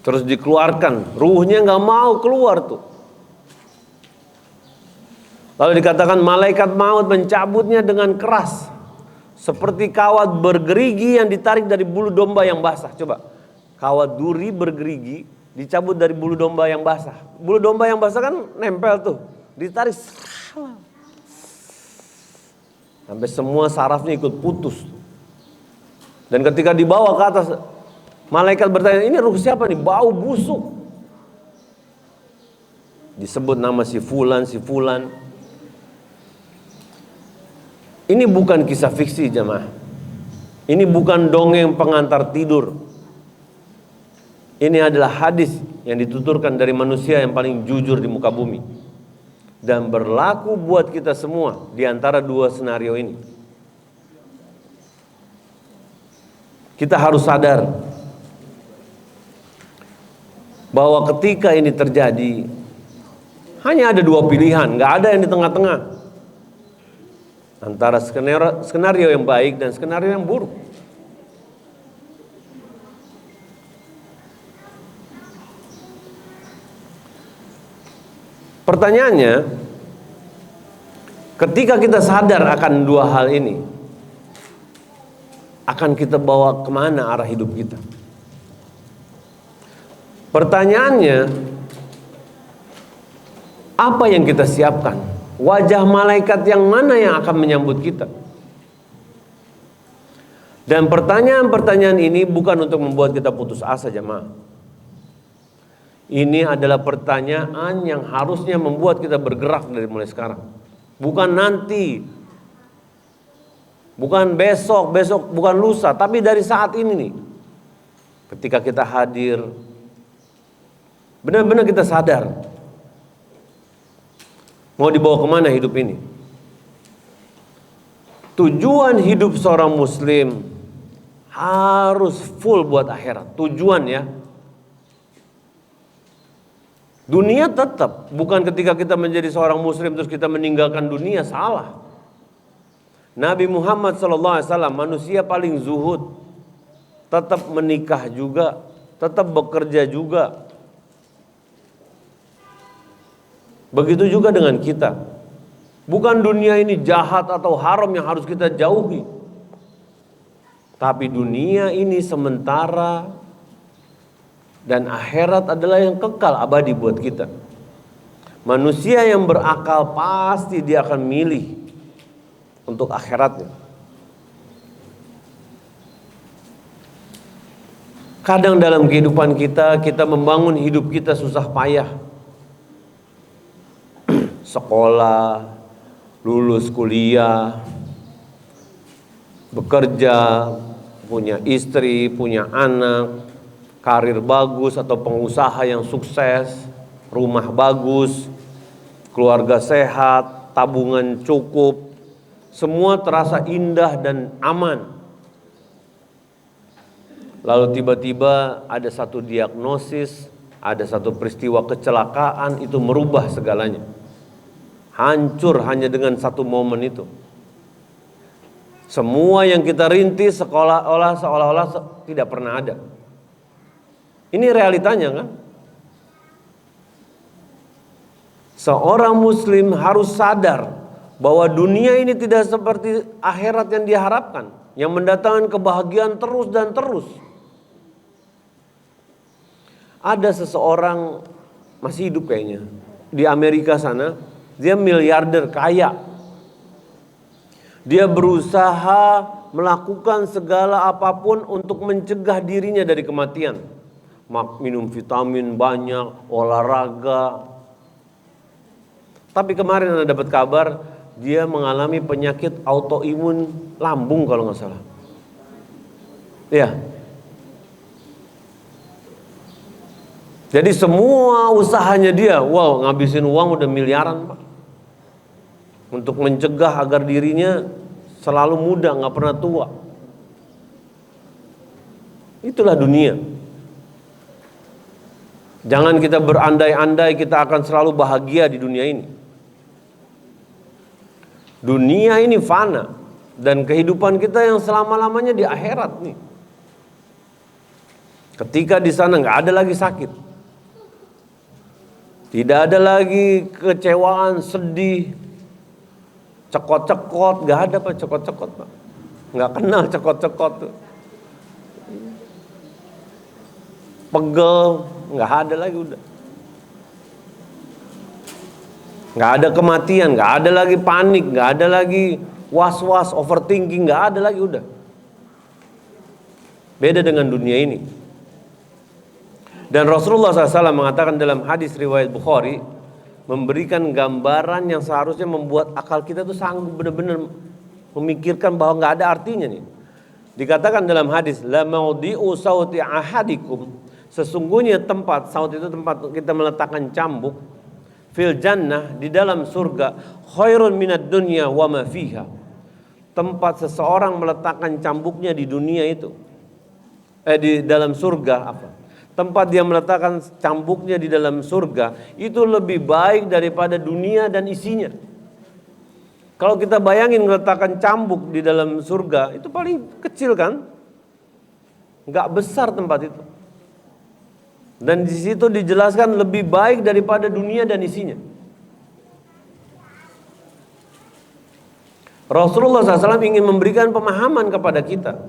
terus dikeluarkan, ruhnya nggak mau keluar tuh. Lalu dikatakan malaikat maut mencabutnya dengan keras, seperti kawat bergerigi yang ditarik dari bulu domba yang basah. Coba, kawat duri bergerigi dicabut dari bulu domba yang basah. Bulu domba yang basah kan nempel tuh, ditarik sampai semua sarafnya ikut putus. Dan ketika dibawa ke atas, malaikat bertanya, ini ruh siapa nih? Bau busuk. Disebut nama si fulan, si fulan. Ini bukan kisah fiksi jemaah. Ini bukan dongeng pengantar tidur. Ini adalah hadis yang dituturkan dari manusia yang paling jujur di muka bumi. Dan berlaku buat kita semua di antara dua senario ini. Kita harus sadar bahwa ketika ini terjadi, hanya ada dua pilihan, nggak ada yang di tengah-tengah antara skenario yang baik dan skenario yang buruk. Pertanyaannya, ketika kita sadar akan dua hal ini, akan kita bawa kemana arah hidup kita? Pertanyaannya, apa yang kita siapkan? Wajah malaikat yang mana yang akan menyambut kita? Dan pertanyaan-pertanyaan ini bukan untuk membuat kita putus asa jemaah. Ini adalah pertanyaan yang harusnya membuat kita bergerak dari mulai sekarang. Bukan nanti. Bukan besok, bukan lusa, tapi dari saat ini nih. Ketika kita hadir, benar-benar kita sadar mau dibawa kemana hidup ini. Tujuan hidup seorang muslim harus full buat akhirat. Tujuan ya. Dunia tetap, bukan ketika kita menjadi seorang muslim terus kita meninggalkan dunia, salah. Nabi Muhammad SAW manusia paling zuhud, tetap menikah juga, tetap bekerja juga. Begitu juga dengan kita. Bukan dunia ini jahat atau haram yang harus kita jauhi, tapi dunia ini sementara dan akhirat adalah yang kekal abadi buat kita. Manusia yang berakal pasti dia akan milih untuk akhiratnya. Kadang dalam kehidupan kita membangun hidup kita susah payah. Sekolah, lulus kuliah, bekerja, punya istri, punya anak, karir bagus atau pengusaha yang sukses, rumah bagus, keluarga sehat, tabungan cukup, semua terasa indah dan aman. Lalu tiba-tiba ada satu diagnosis, ada satu peristiwa kecelakaan, itu merubah segalanya. Hancur hanya dengan satu momen itu. Semua yang kita rintis seolah-olah tidak pernah ada. Ini realitanya kan? Seorang muslim harus sadar bahwa dunia ini tidak seperti akhirat yang diharapkan, yang mendatangkan kebahagiaan terus dan terus. Ada seseorang masih hidup kayaknya di Amerika sana, dia miliarder kaya. Dia berusaha melakukan segala apapun untuk mencegah dirinya dari kematian. Minum vitamin banyak, olahraga. Tapi kemarin ada dapat kabar dia mengalami penyakit autoimun lambung kalau nggak salah. Iya. Jadi semua usahanya dia, ngabisin uang udah miliaran Pak, untuk mencegah agar dirinya selalu muda, nggak pernah tua. Itulah dunia. Jangan kita berandai-andai kita akan selalu bahagia di dunia ini. Dunia ini fana, dan kehidupan kita yang selama-lamanya di akhirat nih. Ketika di sana nggak ada lagi sakit, tidak ada lagi kecewaan, sedih, cekot-cekot, nggak ada Pak cekot-cekot Pak, nggak kenal cekot-cekot tuh. Pegel, nggak ada lagi udah. Nggak ada kematian, nggak ada lagi panik, nggak ada lagi was-was, overthinking, nggak ada lagi udah. Beda dengan dunia ini. Dan Rasulullah SAW mengatakan dalam hadis riwayat Bukhari, memberikan gambaran yang seharusnya membuat akal kita tuh sanggup benar-benar memikirkan bahwa nggak ada artinya nih. Dikatakan dalam hadis, la maudi'u sauti ahadikum, sesungguhnya tempat, saut itu tempat kita meletakkan cambuk, fil jannah, di dalam surga, khairun minad dunya wa ma fiha. Tempat seseorang meletakkan cambuknya di dunia itu, di dalam surga apa? Tempat dia meletakkan cambuknya di dalam surga itu lebih baik daripada dunia dan isinya. Kalau kita bayangin meletakkan cambuk di dalam surga, itu paling kecil kan? Nggak besar tempat itu. Dan di situ dijelaskan lebih baik daripada dunia dan isinya. Rasulullah SAW ingin memberikan pemahaman kepada kita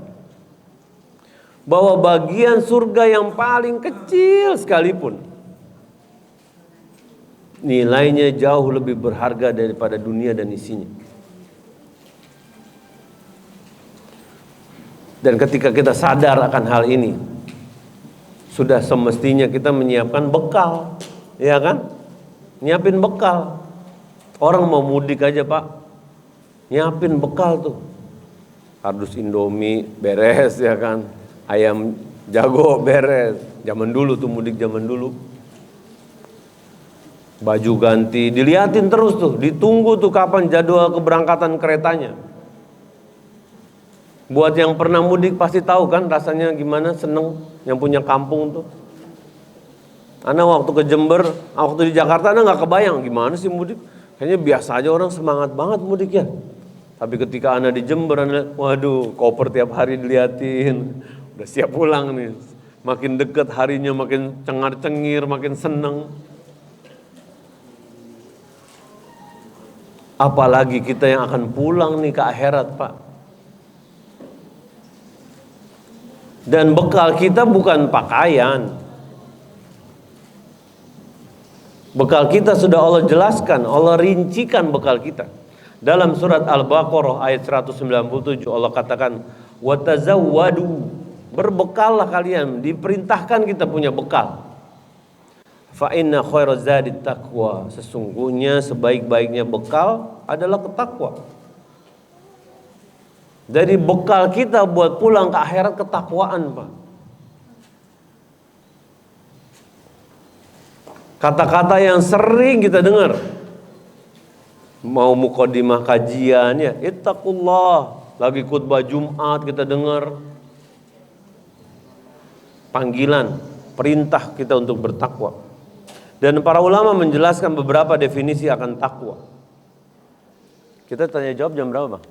bahwa bagian surga yang paling kecil sekalipun nilainya jauh lebih berharga daripada dunia dan isinya. Dan ketika kita sadar akan hal ini, sudah semestinya kita menyiapkan bekal, ya kan? Nyiapin bekal. Orang mau mudik aja Pak, nyiapin bekal tuh. Kardus Indomie beres ya kan, ayam jago beres. Zaman dulu tuh, mudik zaman dulu. Baju ganti, diliatin terus tuh, ditunggu tuh kapan jadwal keberangkatan keretanya. Buat yang pernah mudik pasti tahu kan rasanya gimana, seneng yang punya kampung tuh. Ana waktu ke Jember, waktu di Jakarta Ana nggak kebayang gimana sih mudik. Kayaknya biasa aja, orang semangat banget mudik ya. Tapi ketika Ana di Jember, Ana, waduh, koper tiap hari diliatin, udah siap pulang nih. Makin deket harinya, makin cengar-cengir, makin seneng. Apalagi kita yang akan pulang nih ke akhirat, Pak. Dan bekal kita bukan pakaian. Bekal kita sudah Allah jelaskan, Allah rincikan bekal kita. Dalam surat Al-Baqarah ayat 197 Allah katakan, "Watazawwadu", berbekallah kalian, diperintahkan kita punya bekal. Fa inna khairaz zadi taqwa, sesungguhnya sebaik-baiknya bekal adalah ketakwa. Jadi bekal kita buat pulang ke akhirat ketakwaan, Pak. Kata-kata yang sering kita dengar, mau mukadimah kajian ya, ittaqullah, lagi khutbah Jumat kita dengar panggilan, perintah kita untuk bertakwa. Dan para ulama menjelaskan beberapa definisi akan takwa. Kita tanya jawab jam berapa, Bang?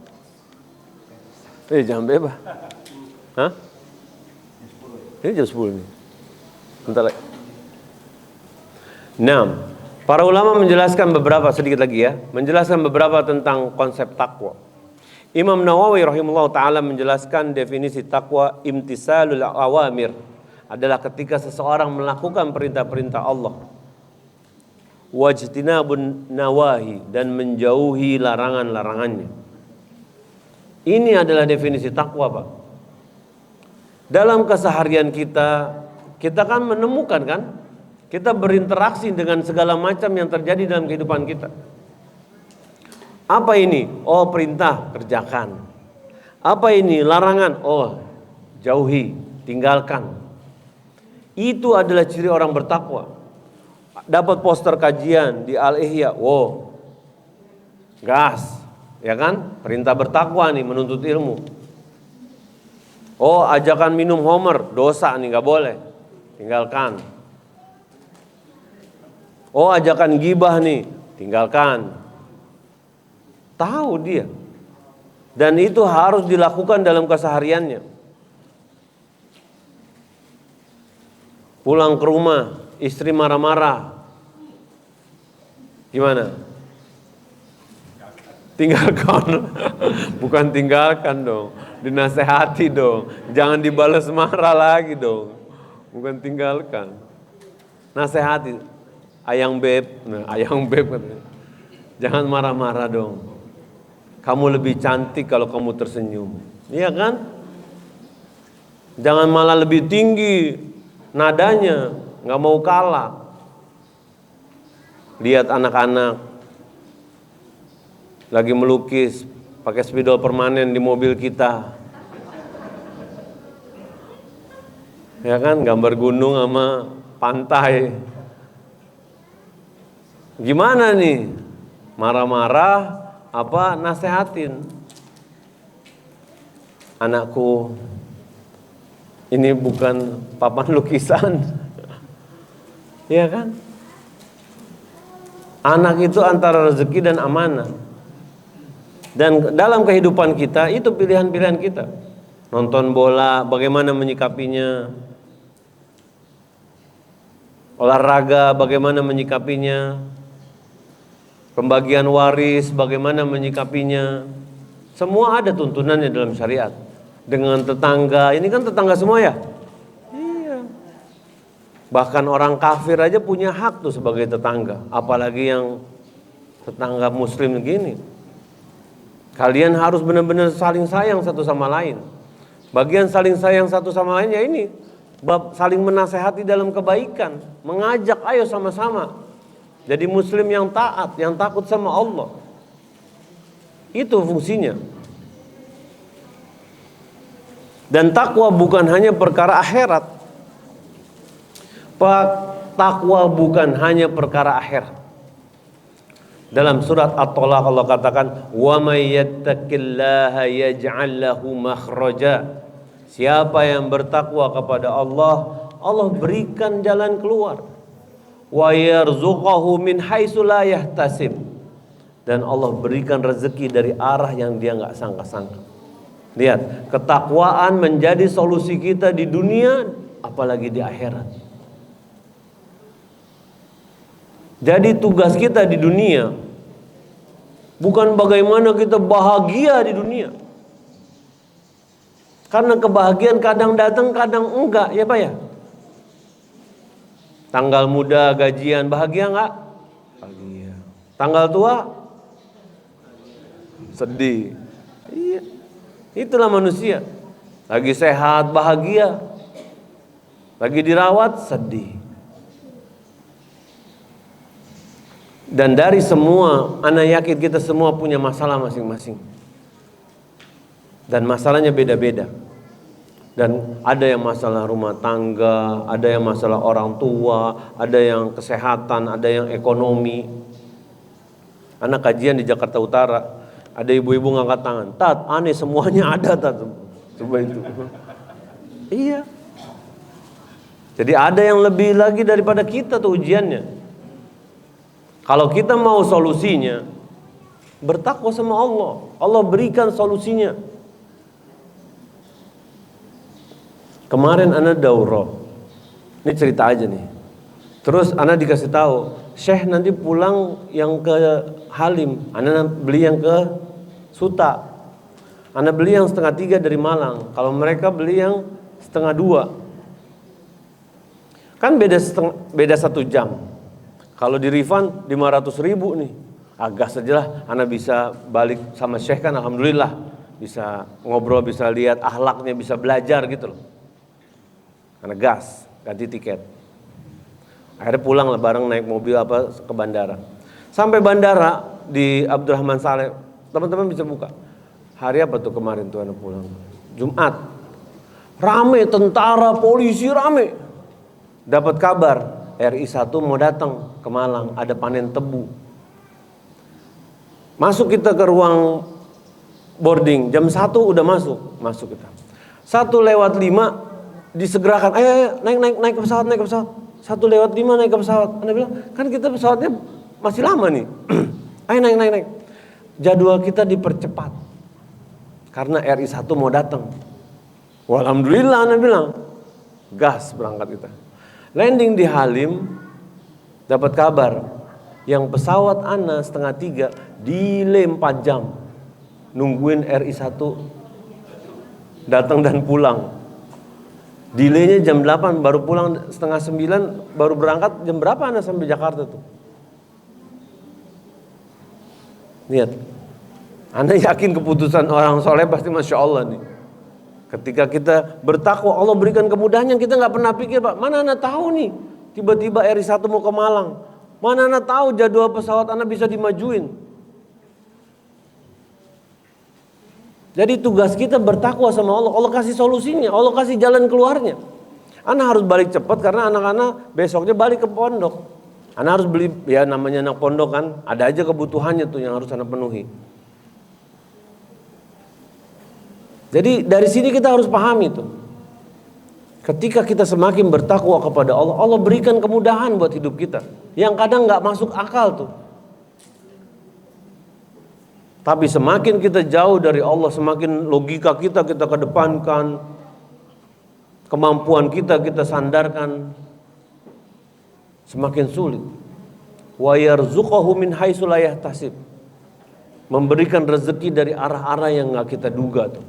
Jam berapa? Hah? Ini jam 10 nih. Bentar lagi. Nah, para ulama menjelaskan beberapa, sedikit lagi ya, menjelaskan beberapa tentang konsep takwa. Imam Nawawi rahimahullah ta'ala menjelaskan definisi takwa, imtisalul awamir, adalah ketika seseorang melakukan perintah-perintah Allah, wajtinabun nawahi, dan menjauhi larangan-larangannya. Ini adalah definisi takwa, Pak. Dalam keseharian kita kan menemukan kan, kita berinteraksi dengan segala macam yang terjadi dalam kehidupan kita. Apa ini? Oh, perintah, kerjakan. Apa ini? Larangan. Oh, jauhi, tinggalkan. Itu adalah ciri orang bertakwa. Dapat poster kajian di Al-Ihya, wow, gas, ya kan? Perintah bertakwa nih, menuntut ilmu. Oh, ajakan minum homer, dosa nih, nggak boleh, tinggalkan. Oh, ajakan gibah nih, tinggalkan. Tahu dia. Dan itu harus dilakukan dalam kesehariannya. Pulang ke rumah, istri marah-marah. Gimana? Tinggalkan. Bukan tinggalkan dong, dinasehati dong. Jangan dibalas marah lagi dong. Bukan tinggalkan. Nasehati. Ayang beb, nah, ayang beb katanya. Jangan marah-marah dong. Kamu lebih cantik kalau kamu tersenyum. Iya kan? Jangan malah lebih tinggi nadanya, nggak mau kalah. Lihat anak-anak lagi melukis pakai spidol permanen di mobil kita. Ya kan, gambar gunung sama pantai. Gimana nih? Marah-marah apa nasehatin? Anakku, ini bukan papan lukisan. Iya kan? Anak itu antara rezeki dan amanah. Dan dalam kehidupan kita itu pilihan-pilihan kita. Nonton bola, bagaimana menyikapinya? Olahraga, bagaimana menyikapinya? Pembagian waris, bagaimana menyikapinya? Semua ada tuntunannya dalam syariat. Dengan tetangga, ini kan tetangga semua ya? Iya. Bahkan orang kafir aja punya hak tuh sebagai tetangga. Apalagi yang tetangga muslim gini. Kalian harus benar-benar saling sayang satu sama lain. Bagian saling sayang satu sama lain ya ini, bab saling menasehati dalam kebaikan. Mengajak, ayo sama-sama jadi muslim yang taat, yang takut sama Allah. Itu fungsinya. Dan takwa bukan hanya perkara akhirat. Takwa bukan hanya perkara akhirat. Dalam surat At-Tolaq Allah katakan, "Wa may yattaqillaha yaj'al lahu makhraja." Siapa yang bertakwa kepada Allah, Allah berikan jalan keluar. Wa yarzuqahu min haitsu la yahtasib. Dan Allah berikan rezeki dari arah yang dia enggak sangka-sangka. Lihat, ketakwaan menjadi solusi kita di dunia, apalagi di akhirat. Jadi tugas kita di dunia bukan bagaimana kita bahagia di dunia. Karena kebahagiaan kadang datang, kadang enggak, ya Pak ya? Tanggal muda gajian, bahagia enggak? Bahagia. Tanggal tua? Sedih. Iya. Itulah manusia. Lagi sehat, bahagia. Lagi dirawat, sedih. Dan dari semua, ana yakin kita semua punya masalah masing-masing. Dan masalahnya beda-beda. Dan ada yang masalah rumah tangga, ada yang masalah orang tua, ada yang kesehatan, ada yang ekonomi. Anak kajian di Jakarta Utara, ada ibu-ibu ngangkat tangan. Tat, aneh semuanya ada Tat. Coba itu. Iya. Jadi ada yang lebih lagi daripada kita tuh ujiannya. Kalau kita mau solusinya, bertakwa sama Allah. Allah berikan solusinya. Kemarin ana daurah. Ini cerita aja nih. Terus ana dikasih tahu, Syekh nanti pulang yang ke Halim, ana beli yang ke Suta. Ana beli yang 2:30 dari Malang. Kalau mereka beli yang 1:30. Kan beda 1 jam. Kalau di refund 500.000 nih, agak sajalah anak bisa balik sama Syekh kan, alhamdulillah bisa ngobrol, bisa lihat akhlaknya, bisa belajar gitu loh. Karena gas, ganti tiket. Akhirnya pulang lah bareng naik mobil apa ke bandara. Sampai bandara di Abdurrahman Saleh, teman-teman bisa buka. Hari apa tuh kemarin tuh anak pulang? Jumat. Rame, tentara, polisi rame. Dapat kabar RI 1 mau datang ke Malang, ada panen tebu. Masuk kita ke ruang boarding, jam 1 udah masuk kita. 1:05 disegerakan, ayo naik pesawat. 1:05 naik ke pesawat. Anda bilang, kan kita pesawatnya masih lama nih. Ayo naik. Jadwal kita dipercepat. Karena RI 1 mau datang. Alhamdulillah Anda bilang, gas berangkat kita. Landing di Halim, dapat kabar yang pesawat ana 2:30 delay 4 jam nungguin RI 1 datang dan pulang. Delaynya jam 8 baru pulang, 8:30 baru berangkat. Jam berapa ana sampai Jakarta tuh? Lihat, ana yakin keputusan orang soleh pasti Masya Allah nih. Ketika kita bertakwa, Allah berikan kemudahan yang kita nggak pernah pikir, Pak. Mana anak tahu nih, tiba-tiba RI 1 mau ke Malang. Mana anak tahu jadwal pesawat anak bisa dimajuin. Jadi tugas kita bertakwa sama Allah. Allah kasih solusinya, Allah kasih jalan keluarnya. Anak harus balik cepat karena anak-anak besoknya balik ke pondok. Anak harus beli, ya namanya anak pondok kan, ada aja kebutuhannya tuh yang harus anak penuhi. Jadi dari sini kita harus pahami tuh. Ketika kita semakin bertakwa kepada Allah, Allah berikan kemudahan buat hidup kita. Yang kadang nggak masuk akal tuh. Tapi semakin kita jauh dari Allah, semakin logika kita kedepankan, kemampuan kita sandarkan, semakin sulit. Wa yarzuqahu min haitsu la yahtasib. Memberikan rezeki dari arah-arah yang nggak kita duga tuh.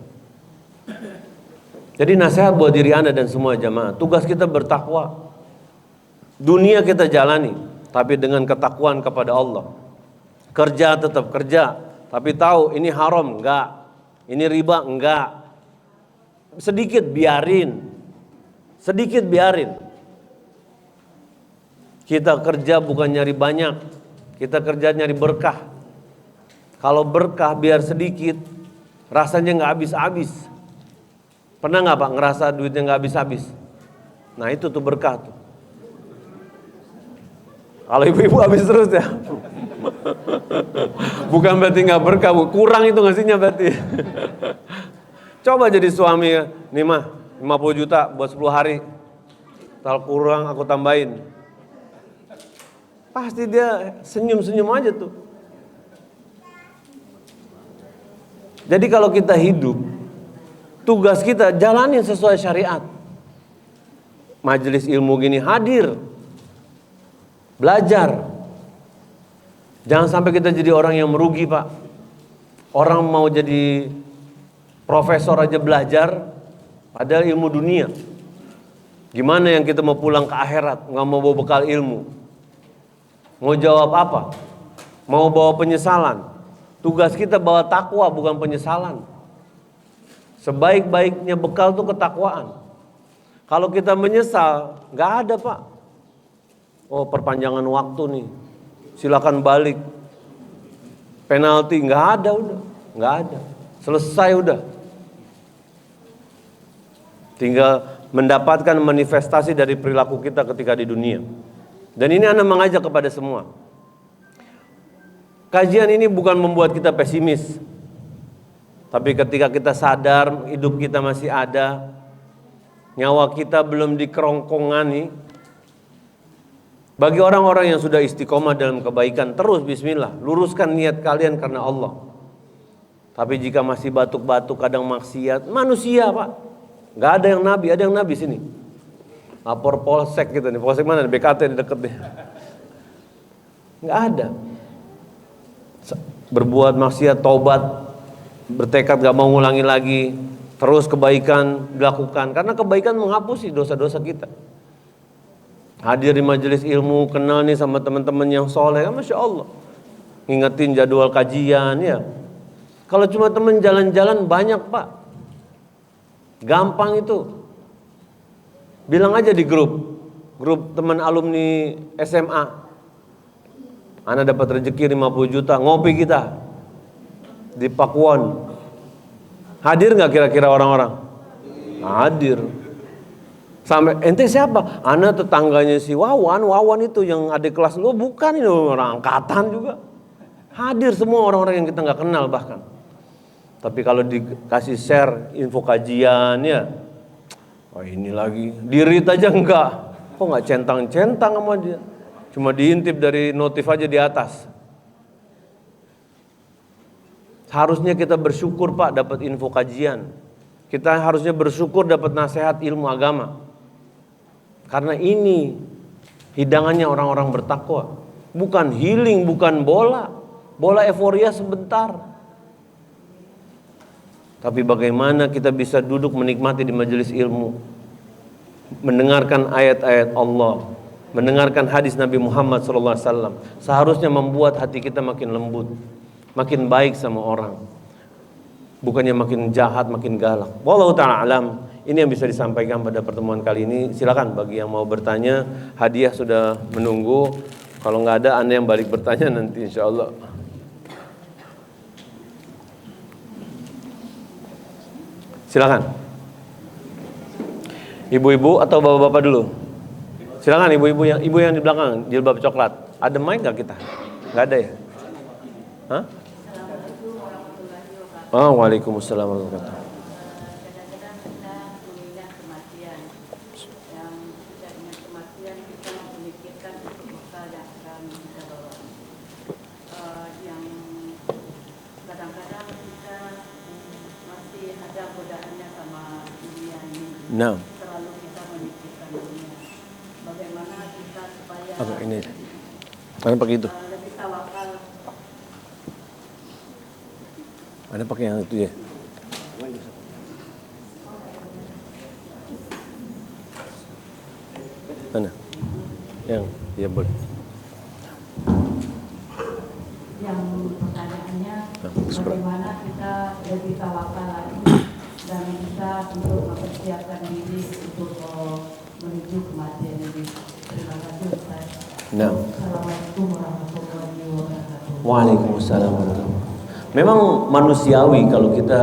Jadi nasihat buat diri Anda dan semua jamaah, tugas kita bertakwa. Dunia kita jalani, tapi dengan ketakwaan kepada Allah. Kerja tetap kerja, tapi tahu ini haram enggak, ini riba enggak. Sedikit biarin. Kita kerja bukan nyari banyak, kita kerja nyari berkah. Kalau berkah biar sedikit, rasanya enggak habis-habis. Pernah nggak Pak ngerasa duitnya nggak habis-habis? Nah itu tuh berkah tuh. Kalau ibu-ibu habis terus ya. Bukan berarti nggak berkah, Bu. Kurang itu ngasihnya berarti. Coba jadi suami, nih mah 50 juta buat 10 hari. Kalau kurang aku tambahin. Pasti dia senyum-senyum aja tuh. Jadi kalau kita hidup, tugas kita jalanin sesuai syariat. Majelis ilmu gini hadir, belajar. Jangan sampai kita jadi orang yang merugi, Pak. Orang mau jadi profesor aja belajar, padahal ilmu dunia. Gimana yang kita mau pulang ke akhirat, nggak mau bawa bekal ilmu? Mau jawab apa? Mau bawa penyesalan? Tugas kita bawa takwa, bukan penyesalan. Sebaik-baiknya bekal itu ketakwaan. Kalau kita menyesal, nggak ada Pak. Oh perpanjangan waktu nih, silakan balik. Penalti nggak ada udah, nggak ada. Selesai udah. Tinggal mendapatkan manifestasi dari perilaku kita ketika di dunia. Dan ini Anda mengajak kepada semua. Kajian ini bukan membuat kita pesimis. Tapi ketika kita sadar hidup kita masih ada, nyawa kita belum dikerongkongani, bagi orang-orang yang sudah istiqomah dalam kebaikan, terus bismillah, luruskan niat kalian karena Allah. Tapi jika masih batuk-batuk, kadang maksiat, manusia Pak. Gak ada yang nabi, ada yang nabi sini. Lapor polsek gitu nih, polsek mana? BKT di deket nih. Gak ada. Berbuat maksiat, tobat, bertekad gak mau ngulangi lagi, terus kebaikan dilakukan. Karena kebaikan menghapusi dosa-dosa kita. Hadir di majelis ilmu, kenal nih sama teman-teman yang soleh, Masya Allah. Ngingetin jadwal kajian ya. Kalau cuma teman jalan-jalan banyak Pak. Gampang itu. Bilang aja di grup teman alumni SMA. Ana dapat rezeki 50 juta, ngopi kita di Pakuwon. Hadir nggak kira-kira orang-orang? Hadir. Sampai ente siapa? Ana tetangganya si Wawan itu yang adik kelas lu, bukan ini orang angkatan juga. Hadir semua orang-orang yang kita nggak kenal bahkan. Tapi kalau dikasih share info kajian ya, oh ini lagi, dirit aja enggak. Kok nggak centang-centang sama dia? Cuma diintip dari notif aja di atas. Harusnya kita bersyukur Pak dapat info kajian. Kita harusnya bersyukur dapat nasihat ilmu agama. Karena ini hidangannya orang-orang bertakwa. Bukan healing, bukan bola. Bola euforia sebentar. Tapi bagaimana kita bisa duduk menikmati di majelis ilmu, mendengarkan ayat-ayat Allah, mendengarkan hadis Nabi Muhammad SAW, seharusnya membuat hati kita makin lembut, makin baik sama orang, bukannya makin jahat, makin galak. Wallahu ta'ala alam. Ini yang bisa disampaikan pada pertemuan kali ini. Silakan bagi yang mau bertanya, hadiah sudah menunggu. Kalau nggak ada, Anda yang balik bertanya nanti insya Allah. Silakan. Ibu-ibu atau bapak-bapak dulu? Silakan ibu-ibu yang di belakang jilbab coklat. Ada mic nggak kita? Nggak ada ya? Hah? Oh, waalaikumsalam warahmatullahi wabarakatuh. Kadang-kadang kita mengingat kematian. Yang tidak ingat kematian kita memikirkan untuk bekal yang akan kita bawa. Yang kadang-kadang kita masih ada godaannya sama dunia ini. Nah. Terlalu kita memikirkan dunia. Bagaimana kita supaya Ini. Mana pakai itu? lebih tawakal. Ada pakai yang itu ya. Mana? Yang ya boleh. Yang pertanyaannya Nah, bagaimana kita lebih tawakal lagi dan bisa untuk mempersiapkan diri untuk menuju kematian ini. Terima kasih Ustaz. Nah. Assalamualaikum warahmatullahi wabarakatuh. Waalaikumsalam warahmatullahi wabarakatuh. Memang manusiawi kalau kita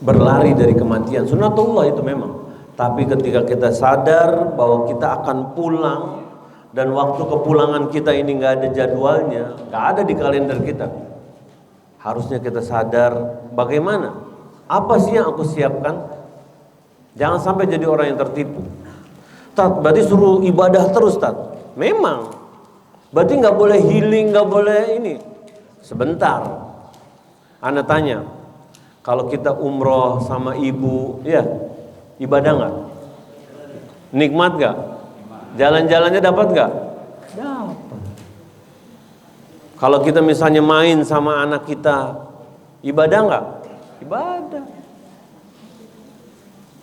berlari dari kematian. Sunnatullah itu memang. Tapi ketika kita sadar bahwa kita akan pulang dan waktu kepulangan kita ini nggak ada jadwalnya, nggak ada di kalender kita, harusnya kita sadar bagaimana, apa sih yang aku siapkan. Jangan sampai jadi orang yang tertipu. Tat, berarti suruh ibadah terus, Tat. Memang. Berarti nggak boleh healing, nggak boleh ini. Sebentar. Ana tanya, kalau kita umroh sama ibu, ya ibadah nggak? Nikmat nggak? Jalan-jalannya dapat nggak? Dapat. Kalau kita misalnya main sama anak kita, ibadah nggak? Ibadah.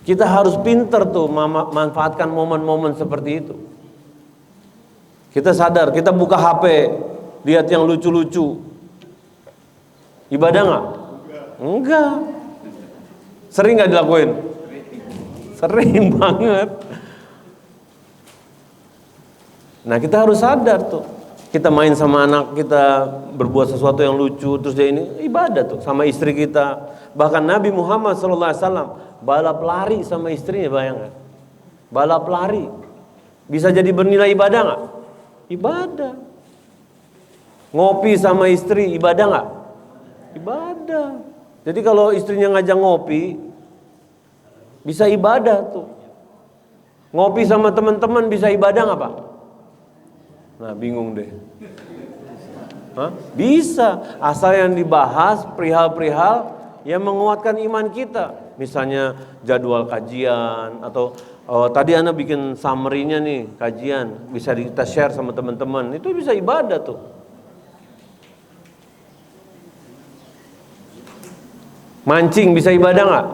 Kita harus pinter tuh manfaatkan momen-momen seperti itu. Kita sadar, kita buka HP, lihat yang lucu-lucu. Ibadah nggak? Enggak. Sering nggak dilakuin? Sering banget. Nah, kita harus sadar tuh. Kita main sama anak kita, berbuat sesuatu yang lucu, terus dia ini ibadah tuh sama istri kita. Bahkan Nabi Muhammad SAW balap lari sama istrinya, bayangkan. Balap lari. Bisa jadi bernilai ibadah nggak? Ibadah. Ngopi sama istri, ibadah nggak? Ibadah. Jadi kalau istrinya ngajak ngopi, bisa ibadah tuh. Ngopi sama teman-teman bisa ibadah nggak, Pak? Nah, bingung deh. Hah? Bisa, asal yang dibahas perihal-perihal yang menguatkan iman kita. Misalnya jadwal kajian atau tadi Anda bikin summary-nya nih, kajian, bisa kita share sama teman-teman. Itu bisa ibadah tuh. Mancing bisa ibadah nggak?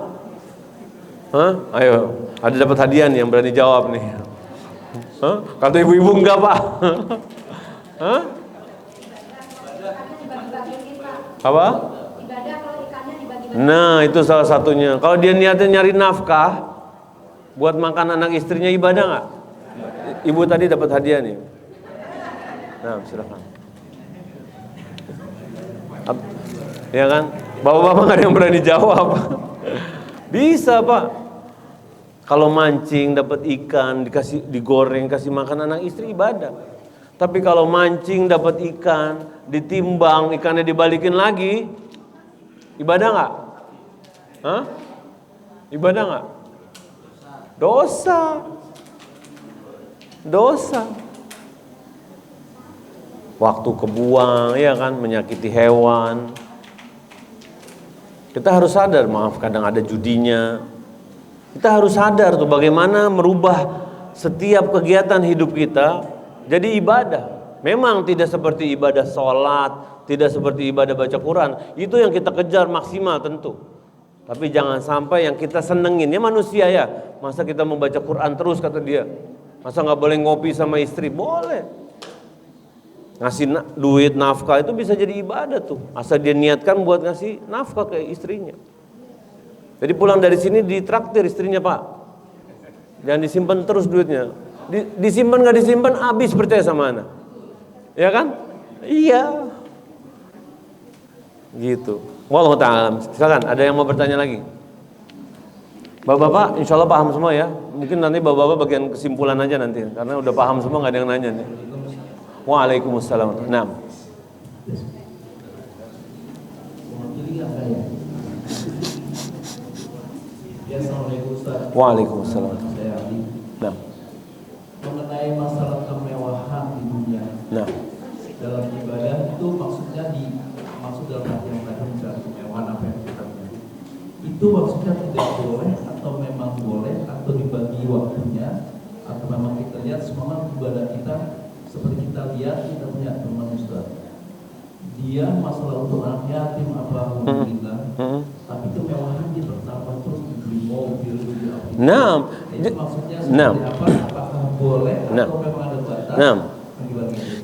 Hah? Ayo, ada dapat hadiah nih yang berani jawab nih. Hah? Kata ibu-ibu enggak, Pak. Hah? Apa? Nah, itu salah satunya. Kalau dia niatnya nyari nafkah buat makan anak istrinya, ibadah nggak? Ibu tadi dapat hadiah nih. Nah, silakan. Ya kan? Bapak-bapak nggak ada yang berani jawab. Bisa, Pak. Kalau mancing dapat ikan, dikasih digoreng, kasih makan anak istri, ibadah. Tapi kalau mancing dapat ikan, ditimbang, ikannya dibalikin lagi, ibadah nggak? Hah? Ibadah nggak? Dosa. Dosa. Waktu kebuang, ya kan, menyakiti hewan. Kita harus sadar, maaf kadang ada judinya. Kita harus sadar tuh bagaimana merubah setiap kegiatan hidup kita jadi ibadah. Memang tidak seperti ibadah sholat, tidak seperti ibadah baca Quran. Itu yang kita kejar maksimal tentu. Tapi jangan sampai yang kita senengin, ya manusia ya. Masa kita membaca Quran terus kata dia. Masa nggak boleh ngopi sama istri? Boleh. Ngasih duit nafkah itu bisa jadi ibadah tuh. Asal dia niatkan buat ngasih nafkah ke istrinya. Jadi pulang dari sini ditraktir istrinya, Pak. Jangan disimpan terus duitnya. Disimpan nggak disimpan habis, percaya sama anak. Ya kan? Iya. Gitu. Wallahu ta'ala. Silakan, ada yang mau bertanya lagi? Bapak-bapak insya Allah paham semua ya. Mungkin nanti bapak-bapak bagian kesimpulan aja nanti. Karena udah paham semua, nggak ada yang nanya nih. Waalaikumsalam. Nah. Assalamualaikum Ustaz. Waalaikumsalam. Nah. Mengenai masalah kemewahan di dunia. Nah. Dalam ibadah itu maksudnya maksud dalam arti yang tadi mencari kemewahan apa yang kita punya. Itu maksudnya tidak boleh atau memang boleh atau dibagi waktunya atau memang kita lihat semua ibadah kita seperti kita lihat kita punya teman Ustaz. Dia masalah untuk anak yatim apa alhamdulillah. Tapi kemewahan dia bertambah terus dibeli mobil, dibeli apa. Nah, itu maksudnya seperti apa? Apakah boleh atau memang ada batas? Nah,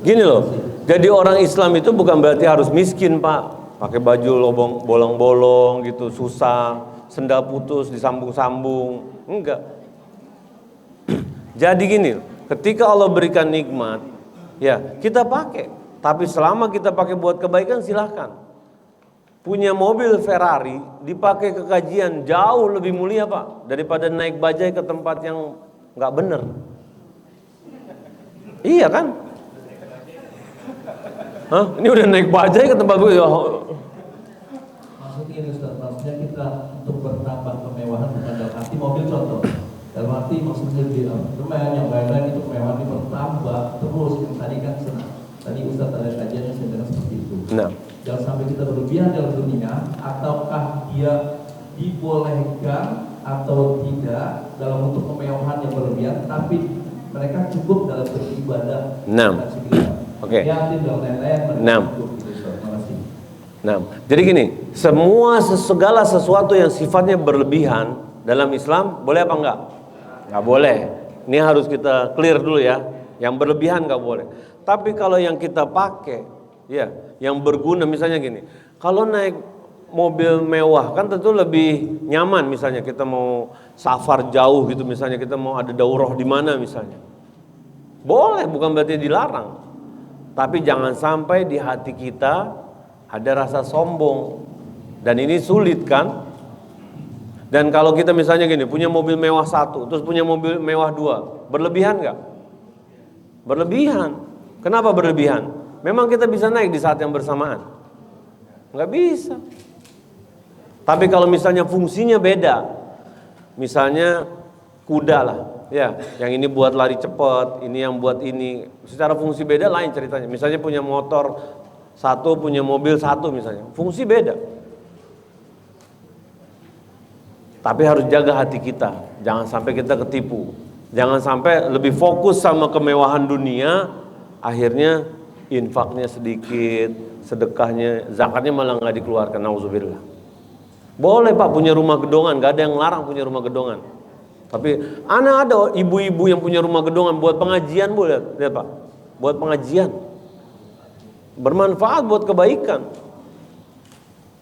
gini loh. Jadi orang Islam itu bukan berarti harus miskin, Pak. Pakai baju bolong-bolong gitu, susah, sendal putus disambung-sambung. Enggak. Jadi gini, ketika Allah berikan nikmat, ya kita pakai. Tapi selama kita pakai buat kebaikan silahkan. punya mobil Ferrari dipakai ke kajian jauh lebih mulia Pak daripada naik bajai ke tempat yang nggak bener. Iya kan? Hah? Ini udah naik bajai ke tempat gue. Maksudnya ini Ustaz, maksudnya kita untuk bertambah kemewahan bukan dalam arti mobil contoh. Dalam arti maksudnya di apartemen yang lain-lain itu kemewahan ini bertambah terus. Yang tadi kan senang. Tadi Ustaz ada kajiannya saya dengar seperti itu. Nah, Jangan sampai kita berlebihan dalam dunia, ataukah dia dibolehkan atau tidak dalam untuk kemewahan yang berlebihan, tapi mereka cukup dalam beribadah. Nah, oke. Yatim dan lain-lain. Nah. Nah, jadi gini, segala sesuatu yang sifatnya berlebihan dalam Islam boleh apa enggak? Enggak boleh. Ini harus kita clear dulu ya. Yang berlebihan enggak boleh. Tapi kalau yang kita pakai, ya, yang berguna misalnya gini. Kalau naik mobil mewah kan tentu lebih nyaman, misalnya kita mau safar jauh gitu, misalnya kita mau ada daurah di mana misalnya. Boleh, bukan berarti dilarang. Tapi jangan sampai di hati kita ada rasa sombong. Dan ini sulit kan? Dan kalau kita misalnya gini, punya mobil mewah 1, terus punya mobil mewah 2, berlebihan nggak? Berlebihan. Kenapa berlebihan? Memang kita bisa naik di saat yang bersamaan? Nggak bisa. Tapi kalau misalnya fungsinya beda, misalnya kuda lah, ya, yang ini buat lari cepat, ini yang buat ini, secara fungsi beda lain ceritanya. Misalnya punya motor 1, punya mobil 1 misalnya, fungsi beda. Tapi harus jaga hati kita, jangan sampai kita ketipu. Jangan sampai lebih fokus sama kemewahan dunia, akhirnya infaknya sedikit, sedekahnya, zakatnya malah nggak dikeluarkan. Nauzubillah. Boleh Pak punya rumah gedongan, nggak ada yang larang punya rumah gedongan. Tapi ada ibu-ibu yang punya rumah gedongan buat pengajian, boleh lihat Pak, buat pengajian, bermanfaat buat kebaikan.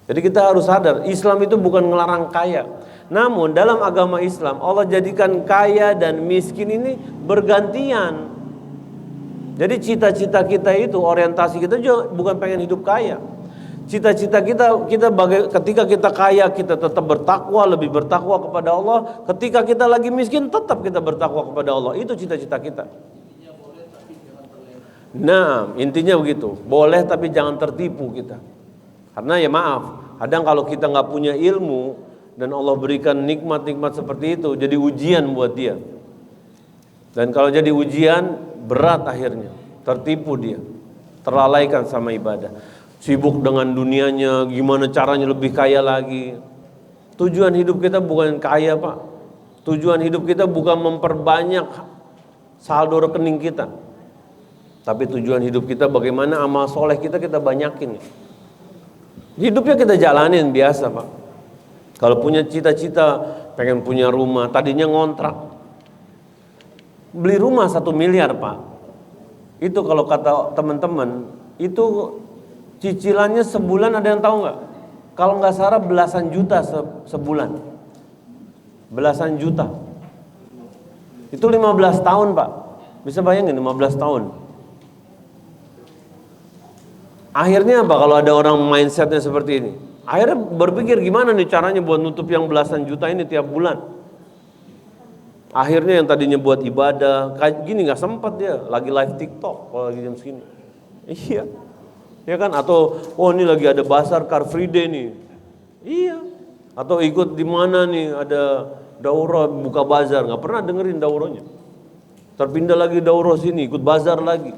Jadi kita harus sadar, Islam itu bukan ngelarang kaya. Namun dalam agama Islam Allah jadikan kaya dan miskin ini bergantian. Jadi cita-cita kita itu, orientasi kita juga bukan pengen hidup kaya. Cita-cita kita ketika kita kaya kita tetap bertakwa, lebih bertakwa kepada Allah. Ketika kita lagi miskin tetap kita bertakwa kepada Allah. Itu cita-cita kita. Nah, intinya begitu. Boleh tapi jangan tertipu kita. Karena ya maaf, kadang kalau kita nggak punya ilmu dan Allah berikan nikmat-nikmat seperti itu, jadi ujian buat dia. Dan kalau jadi ujian, berat akhirnya, tertipu dia, terlalaikan sama ibadah, sibuk dengan dunianya, gimana caranya lebih kaya lagi. Tujuan hidup kita bukan kaya Pak, tujuan hidup kita bukan memperbanyak saldo rekening kita, tapi tujuan hidup kita bagaimana amal soleh kita banyakin. Hidupnya kita jalanin biasa Pak. Kalau punya cita-cita pengen punya rumah, tadinya ngontrak, beli rumah 1 miliar Pak. Itu kalau kata teman-teman, itu cicilannya sebulan ada yang tahu nggak? Kalau nggak salah belasan juta sebulan. Belasan juta. Itu 15 tahun Pak. Bisa bayangin 15 tahun. Akhirnya apa kalau ada orang mindsetnya seperti ini? Akhirnya berpikir gimana nih caranya buat nutup yang belasan juta ini tiap bulan. Akhirnya yang tadinya buat ibadah, kayak gini nggak sempat dia, lagi live TikTok kalau lagi jam segini. Iya, ya kan? Atau ini lagi ada bazar Car Free Day nih. Iya. Atau ikut di mana nih ada daurah buka bazar, nggak pernah dengerin daurahnya. Terpindah lagi daurah sini, ikut bazar lagi.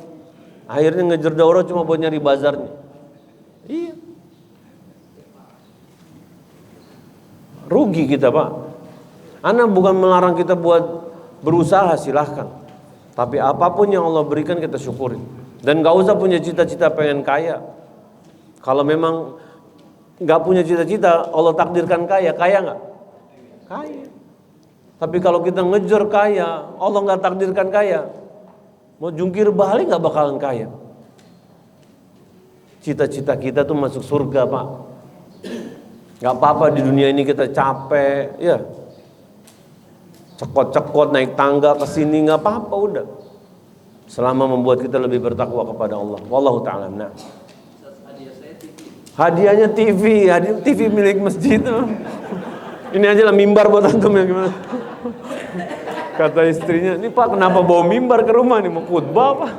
Akhirnya ngejar daurah cuma buat nyari bazarnya. Iya. Rugi kita Pak. Ana bukan melarang kita buat berusaha, silahkan. Tapi apapun yang Allah berikan kita syukurin. Dan gak usah punya cita-cita pengen kaya. Kalau memang gak punya cita-cita, Allah takdirkan kaya, kaya gak? Kaya. Tapi kalau kita ngejar kaya, Allah gak takdirkan kaya, mau jungkir balik gak bakalan kaya. Cita-cita kita tuh masuk surga Pak. Gak apa-apa di dunia ini kita capek, ya, cekot-cekot naik tangga ke sini nggak apa-apa udah. Selama membuat kita lebih bertakwa kepada Allah. Wallahu ta'ala. Nah. Hadiahnya TV, hadiah TV milik masjid. Ini aja lah mimbar buat antum ya gimana? Kata istrinya, ini Pak kenapa bawa mimbar ke rumah nih, mau khutbah apa?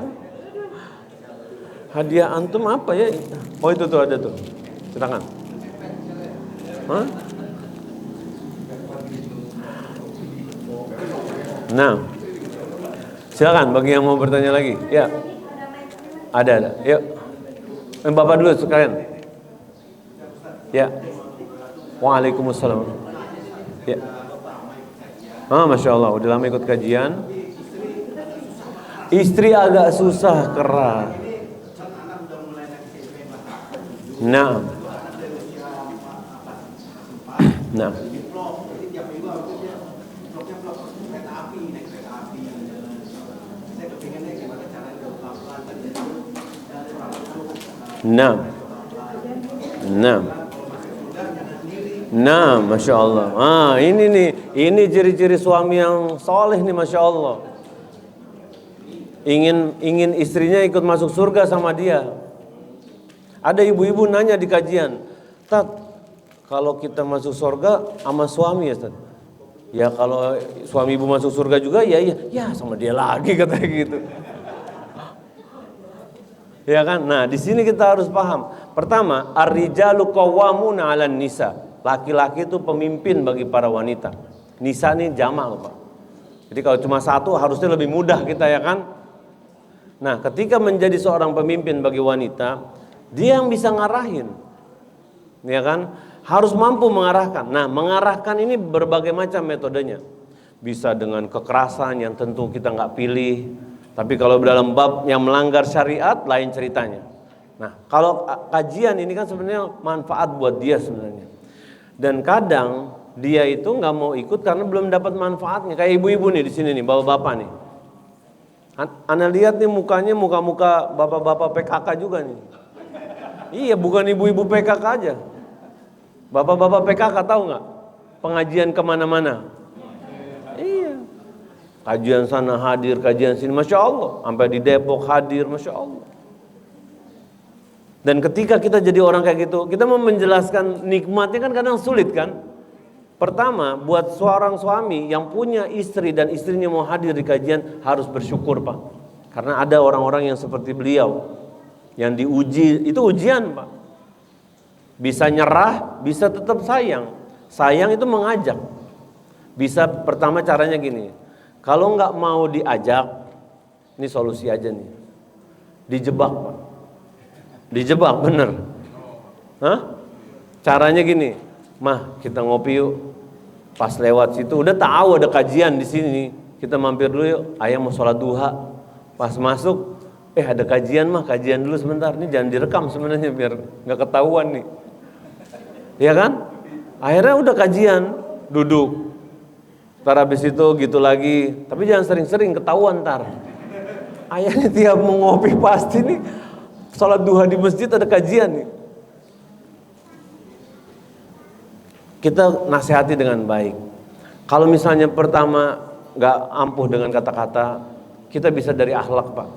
Hadiah antum apa ya? Oh itu tuh ada tuh, silakan. Hah? Nah, silakan bagi yang mau bertanya lagi. Ya, ada. Yuk, Bapak dulu sekalian. Ya, Waalaikumsalam. Ya. Masya Allah, udah lama ikut kajian. Istri agak susah, keras. Nah. Nah, Masya Allah. Ini ciri-ciri suami yang soleh nih, Masya Allah. Ingin istrinya ikut masuk surga sama dia. Ada ibu-ibu nanya di kajian, Tat, kalau kita masuk surga sama suami ya, Tat? Ya kalau suami ibu masuk surga juga, ya sama dia lagi katanya gitu. Ya kan? Nah, di sini kita harus paham. Pertama, ar-rijalu qawwamuna 'alan nisa. Laki-laki itu pemimpin bagi para wanita. Nisa ini jamak loh Pak. Jadi kalau cuma satu harusnya lebih mudah kita ya kan. Nah ketika menjadi seorang pemimpin bagi wanita, dia yang bisa ngarahin. Ya kan. Harus mampu mengarahkan. Nah mengarahkan ini berbagai macam metodenya. Bisa dengan kekerasan yang tentu kita nggak pilih. Tapi kalau dalam bab yang melanggar syariat lain ceritanya. Nah kalau kajian ini kan sebenarnya manfaat buat dia sebenarnya. Dan kadang dia itu nggak mau ikut karena belum dapat manfaatnya. Kayak ibu-ibu nih di sini nih, bapak-bapak nih. Anda lihat nih mukanya muka-muka bapak-bapak PKK juga nih. Iya, bukan ibu-ibu PKK aja. Bapak-bapak PKK tahu nggak? Pengajian kemana-mana. Iya. Kajian sana hadir, kajian sini, Masya Allah. Sampai di Depok hadir, Masya Allah. Dan ketika kita jadi orang kayak gitu, kita mau menjelaskan nikmatnya kan kadang sulit kan. Pertama, buat seorang suami yang punya istri dan istrinya mau hadir di kajian harus bersyukur Pak. Karena ada orang-orang yang seperti beliau yang diuji, itu ujian Pak. Bisa nyerah, bisa tetap sayang. Sayang itu mengajak. Bisa pertama caranya gini, kalau nggak mau diajak, ini solusi aja nih, dijebak Pak. Dijebak bener. Caranya gini, Mah kita ngopi yuk. Pas lewat situ udah tahu ada kajian di sini, kita mampir dulu yuk. Ayah mau sholat duha. Pas masuk, ada kajian Mah, kajian dulu sebentar. Ini jangan direkam sebenarnya biar nggak ketahuan nih. Ya kan? Akhirnya udah kajian, duduk. Ntar habis itu gitu lagi. Tapi jangan sering-sering ketahuan ntar. Ayah nih tiap mau ngopi pasti nih sholat duha di masjid ada kajian nih. Kita nasihati dengan baik. Kalau misalnya pertama nggak ampuh dengan kata-kata, kita bisa dari akhlak Pak.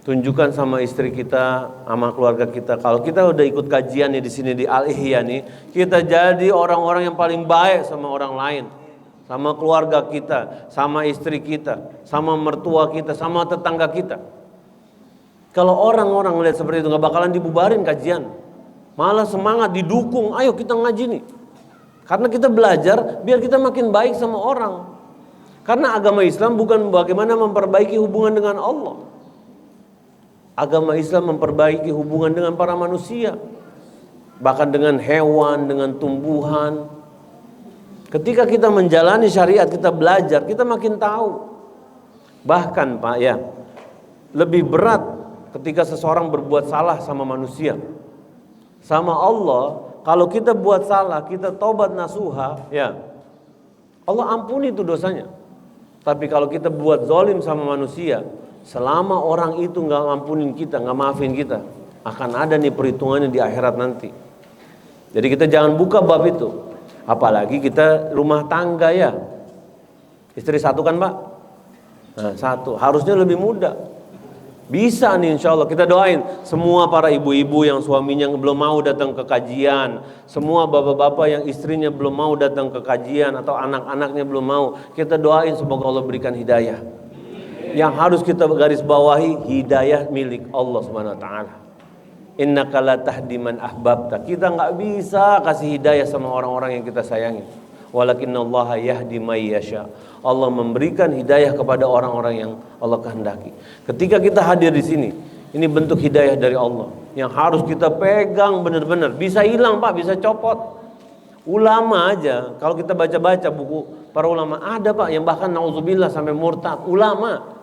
Tunjukkan sama istri kita, sama keluarga kita. Kalau kita udah ikut kajian nih di sini di Al-Ihya nih, kita jadi orang-orang yang paling baik sama orang lain, sama keluarga kita, sama istri kita, sama mertua kita, sama tetangga kita. Kalau orang-orang melihat seperti itu nggak bakalan dibubarin kajian, malah semangat didukung. Ayo kita ngaji nih, karena kita belajar biar kita makin baik sama orang. Karena agama Islam bukan bagaimana memperbaiki hubungan dengan Allah. Agama Islam memperbaiki hubungan dengan para manusia, bahkan dengan hewan, dengan tumbuhan. Ketika kita menjalani syariat, kita belajar, kita makin tahu. Bahkan Pak ya, lebih berat ketika seseorang berbuat salah sama manusia. Sama Allah, kalau kita buat salah, kita tobat nasuha, ya Allah ampuni itu dosanya. Tapi kalau kita buat zalim sama manusia, selama orang itu nggak ngampunin kita, nggak maafin kita, akan ada nih perhitungannya di akhirat nanti. Jadi kita jangan buka bab itu. Apalagi kita rumah tangga ya. Istri satu kan Pak? Nah, satu, harusnya lebih mudah. Bisa nih insya Allah. Kita doain semua para ibu-ibu yang suaminya belum mau datang ke kajian, semua bapak-bapak yang istrinya belum mau datang ke kajian atau anak-anaknya belum mau, kita doain semoga Allah berikan hidayah. Yang harus kita garis bawahi, hidayah milik Allah Subhanahu wa taala. Innaka la tahdi man ahbabta. Kita nggak bisa kasih hidayah sama orang-orang yang kita sayangi. Walakinnallaha yahdi may yasha. Allah memberikan hidayah kepada orang-orang yang Allah kehendaki. Ketika kita hadir di sini, ini bentuk hidayah dari Allah yang harus kita pegang benar-benar. Bisa hilang Pak, bisa copot. Ulama aja, kalau kita baca-baca buku para ulama, ada Pak yang bahkan nauzubillah sampai murtad. Ulama.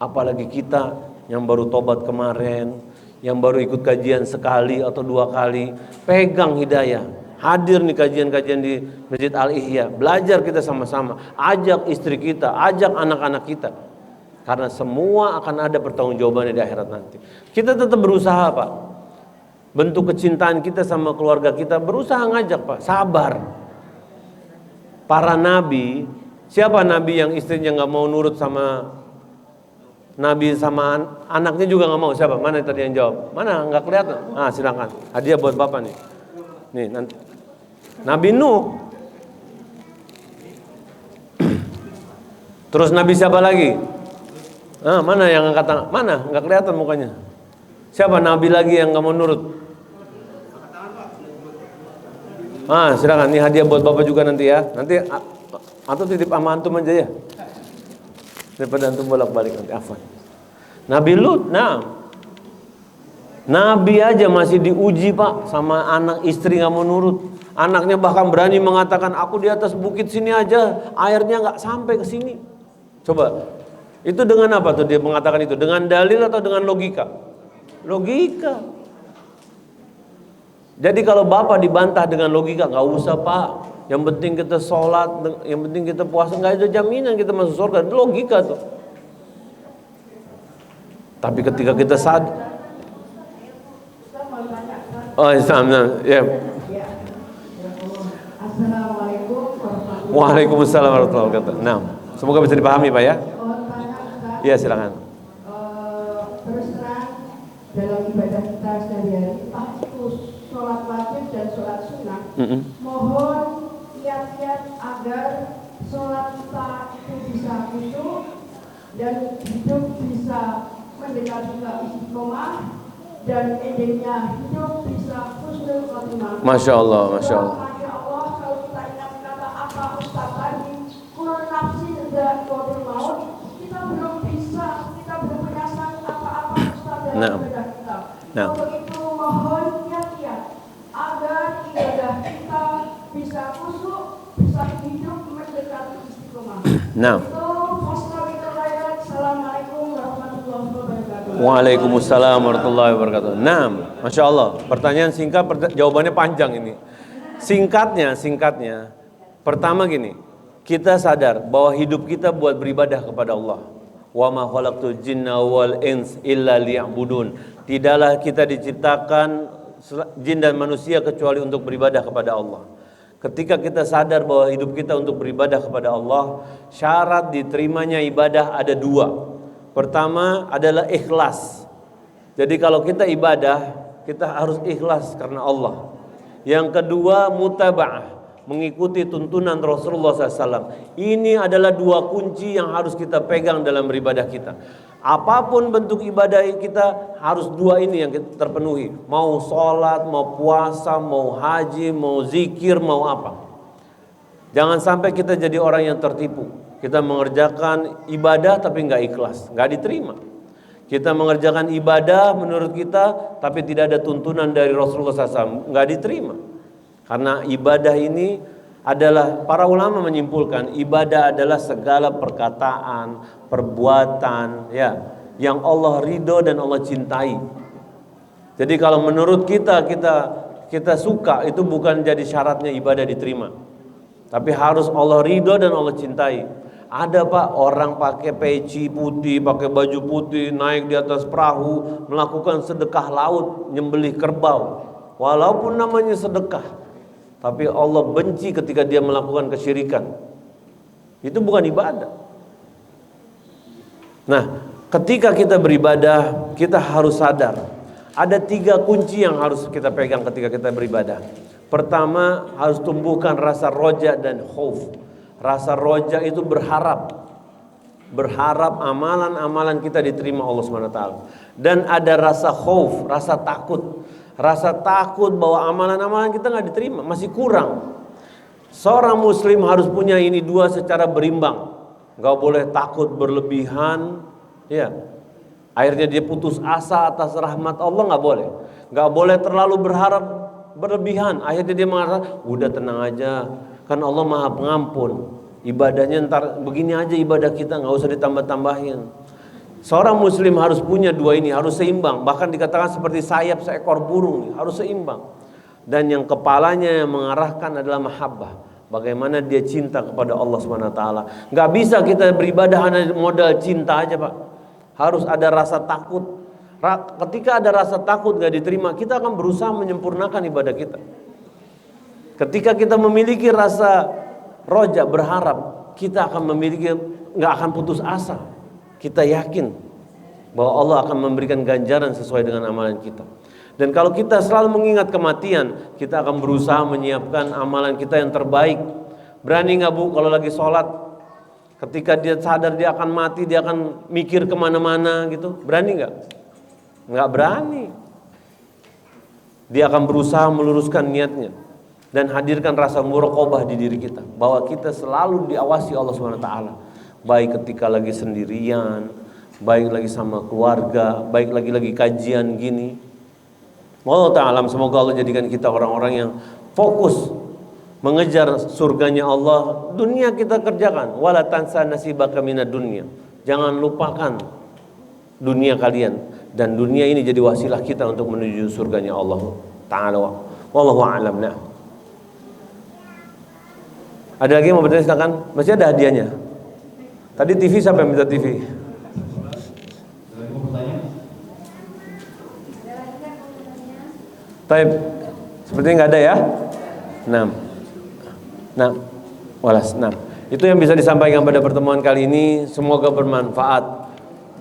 Apalagi kita yang baru tobat kemarin, yang baru ikut kajian sekali atau 2 kali, pegang hidayah. Hadir nih kajian-kajian di Masjid Al-Ihya, belajar kita sama-sama, ajak istri kita, ajak anak-anak kita. Karena semua akan ada pertanggungjawabannya di akhirat nanti. Kita tetap berusaha Pak. Bentuk kecintaan kita sama keluarga kita, berusaha ngajak Pak, sabar. Para nabi, siapa nabi yang istrinya gak mau nurut sama nabi, sama anaknya juga gak mau? Siapa? Mana tadi yang jawab? Mana? Gak kelihatan? Silakan, hadiah buat Bapak nih. Nih nanti Nabi Nuh. Terus Nabi siapa lagi? Mana yang angkat tangan? Mana? Nggak kelihatan mukanya. Siapa Nabi lagi yang nggak mau nurut? Silakan, nih hadiah buat Bapak juga nanti ya. Nanti atau titip sama antum aja ya. Daripada antum bolak-balik nanti. Afwan. Nabi Lut, Nabi aja masih diuji Pak sama anak istri nggak mau nurut. Anaknya bahkan berani mengatakan, aku di atas bukit sini aja airnya nggak sampai ke sini. Coba, itu dengan apa tuh dia mengatakan itu? Dengan dalil atau dengan logika? Logika. Jadi kalau Bapak dibantah dengan logika, nggak usah Pak. Yang penting kita sholat, yang penting kita puasa, nggak ada jaminan kita masuk surga. Itu logika tuh. Tapi ketika kita sadar, ya. Assalamualaikum warahmatullahi wabarakatuh. Waalaikumsalam warahmatullahi wabarakatuh. Nah, semoga bisa dipahami Pak ya. Iya silakan. Terus terang dalam ibadah kita sehari-hari, entah itu sholat wajib dan sholat sunnah, mohon kiat-kiat agar sholat kita itu bisa khusyuk dan hidup bisa mendekati istiqomah. Dan endingnya hidup bisa husnul khotimah. Masya Allah, Masya Allah. Masya Allah, kalau kita ingat kata apa Ustaz tadi, kullu nafsin dha'iqatul maut, kita belum punya sang apa-apa Ustaz dalam ibadah kita. Untuk itu mohon kiat-kiat agar ibadah kita bisa khusyuk, bisa hidup mendekati istiqomah. Assalamualaikum warahmatullahi wabarakatuh. Waalaikumsalam warahmatullahi wabarakatuh. Masya Allah. Pertanyaan singkat, jawabannya panjang ini. Singkatnya. Pertama gini, kita sadar bahwa hidup kita buat beribadah kepada Allah. Wa ma khalaqtul jinna wal ins illa liya'budun. Tidaklah kita diciptakan jin dan manusia kecuali untuk beribadah kepada Allah. Ketika kita sadar bahwa hidup kita untuk beribadah kepada Allah, syarat diterimanya ibadah ada 2. Pertama adalah ikhlas. Jadi kalau kita ibadah, kita harus ikhlas karena Allah. Yang kedua mutaba'ah, mengikuti tuntunan Rasulullah SAW. Ini adalah 2 kunci yang harus kita pegang dalam beribadah kita. Apapun bentuk ibadah kita, harus 2 ini yang kita terpenuhi. Mau sholat, mau puasa, mau haji, mau zikir, mau apa. Jangan sampai kita jadi orang yang tertipu. Kita mengerjakan ibadah tapi nggak ikhlas, nggak diterima. Kita mengerjakan ibadah menurut kita tapi tidak ada tuntunan dari Rasulullah SAW, nggak diterima. Karena ibadah ini adalah, para ulama menyimpulkan, ibadah adalah segala perkataan, perbuatan ya yang Allah ridho dan Allah cintai. Jadi kalau menurut kita suka, itu bukan jadi syaratnya ibadah diterima. Tapi harus Allah ridho dan Allah cintai. Ada Pak, orang pakai peci putih, pakai baju putih, naik di atas perahu, melakukan sedekah laut, nyembelih kerbau. Walaupun namanya sedekah, tapi Allah benci ketika dia melakukan kesyirikan. Itu bukan ibadah. Nah, ketika kita beribadah, kita harus sadar ada 3 kunci yang harus kita pegang ketika kita beribadah. Pertama, harus tumbuhkan rasa roja dan khauf. Rasa roja itu berharap amalan-amalan kita diterima Allah SWT. Dan ada rasa khauf, rasa takut. Rasa takut bahwa amalan-amalan kita nggak diterima, masih kurang. Seorang muslim harus punya ini 2 secara berimbang. Nggak boleh takut berlebihan, ya. Akhirnya dia putus asa atas rahmat Allah, nggak boleh. Nggak boleh terlalu berharap berlebihan. Akhirnya dia mengatakan, udah tenang aja, kan Allah Maha Pengampun. Ibadahnya ntar begini aja ibadah kita, nggak usah ditambah-tambahin. Seorang muslim harus punya 2 ini, harus seimbang. Bahkan dikatakan seperti sayap seekor burung, harus seimbang. Dan yang kepalanya yang mengarahkan adalah mahabbah. Bagaimana dia cinta kepada Allah SWT. Nggak bisa kita beribadah hanya modal cinta aja, Pak. Harus ada rasa takut. Ketika ada rasa takut nggak diterima, kita akan berusaha menyempurnakan ibadah kita. Ketika kita memiliki rasa roja, berharap, kita akan nggak akan putus asa. Kita yakin bahwa Allah akan memberikan ganjaran sesuai dengan amalan kita. Dan kalau kita selalu mengingat kematian, kita akan berusaha menyiapkan amalan kita yang terbaik. Berani nggak Bu kalau lagi sholat, ketika dia sadar dia akan mati, dia akan mikir kemana-mana gitu? Berani nggak? Nggak berani. Dia akan berusaha meluruskan niatnya dan hadirkan rasa muraqabah di diri kita, bahwa kita selalu diawasi Allah SWT. Baik ketika lagi sendirian, baik lagi sama keluarga, baik lagi kajian gini. Allah Ta'ala, semoga Allah jadikan kita orang-orang yang fokus mengejar surganya Allah. Dunia kita kerjakan, wala tansa nasibaka minad dunya. Jangan lupakan dunia kalian, dan dunia ini jadi wasilah kita untuk menuju surganya Allah Ta'ala. Wallahu a'lam. Nah, ada lagi yang mau bertanya, silakan. Masih ada hadiahnya. Tadi TV, siapa yang minta TV? Taib, sepertinya nggak ada ya. 6. Itu yang bisa disampaikan pada pertemuan kali ini. Semoga bermanfaat.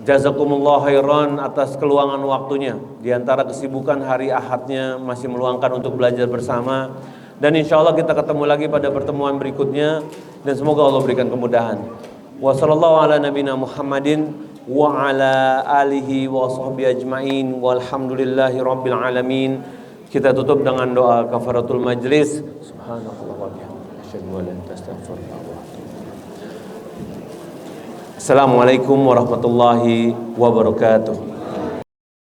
Jazakumullah khairan atas keluangan waktunya. Di antara kesibukan hari Ahadnya masih meluangkan untuk belajar bersama. Dan insya Allah kita ketemu lagi pada pertemuan berikutnya. Dan semoga Allah berikan kemudahan. Wa sallallahu ala nabina Muhammadin wa ala alihi wa sahbihi ajma'in. Walhamdulillahi rabbil alamin. Kita tutup dengan doa kafaratul majlis. Subhanallah wa bihamdihi, asyhadu an la ilaha illa anta, astaghfiruka wa atubu ilaik. Assalamualaikum warahmatullahi wabarakatuh.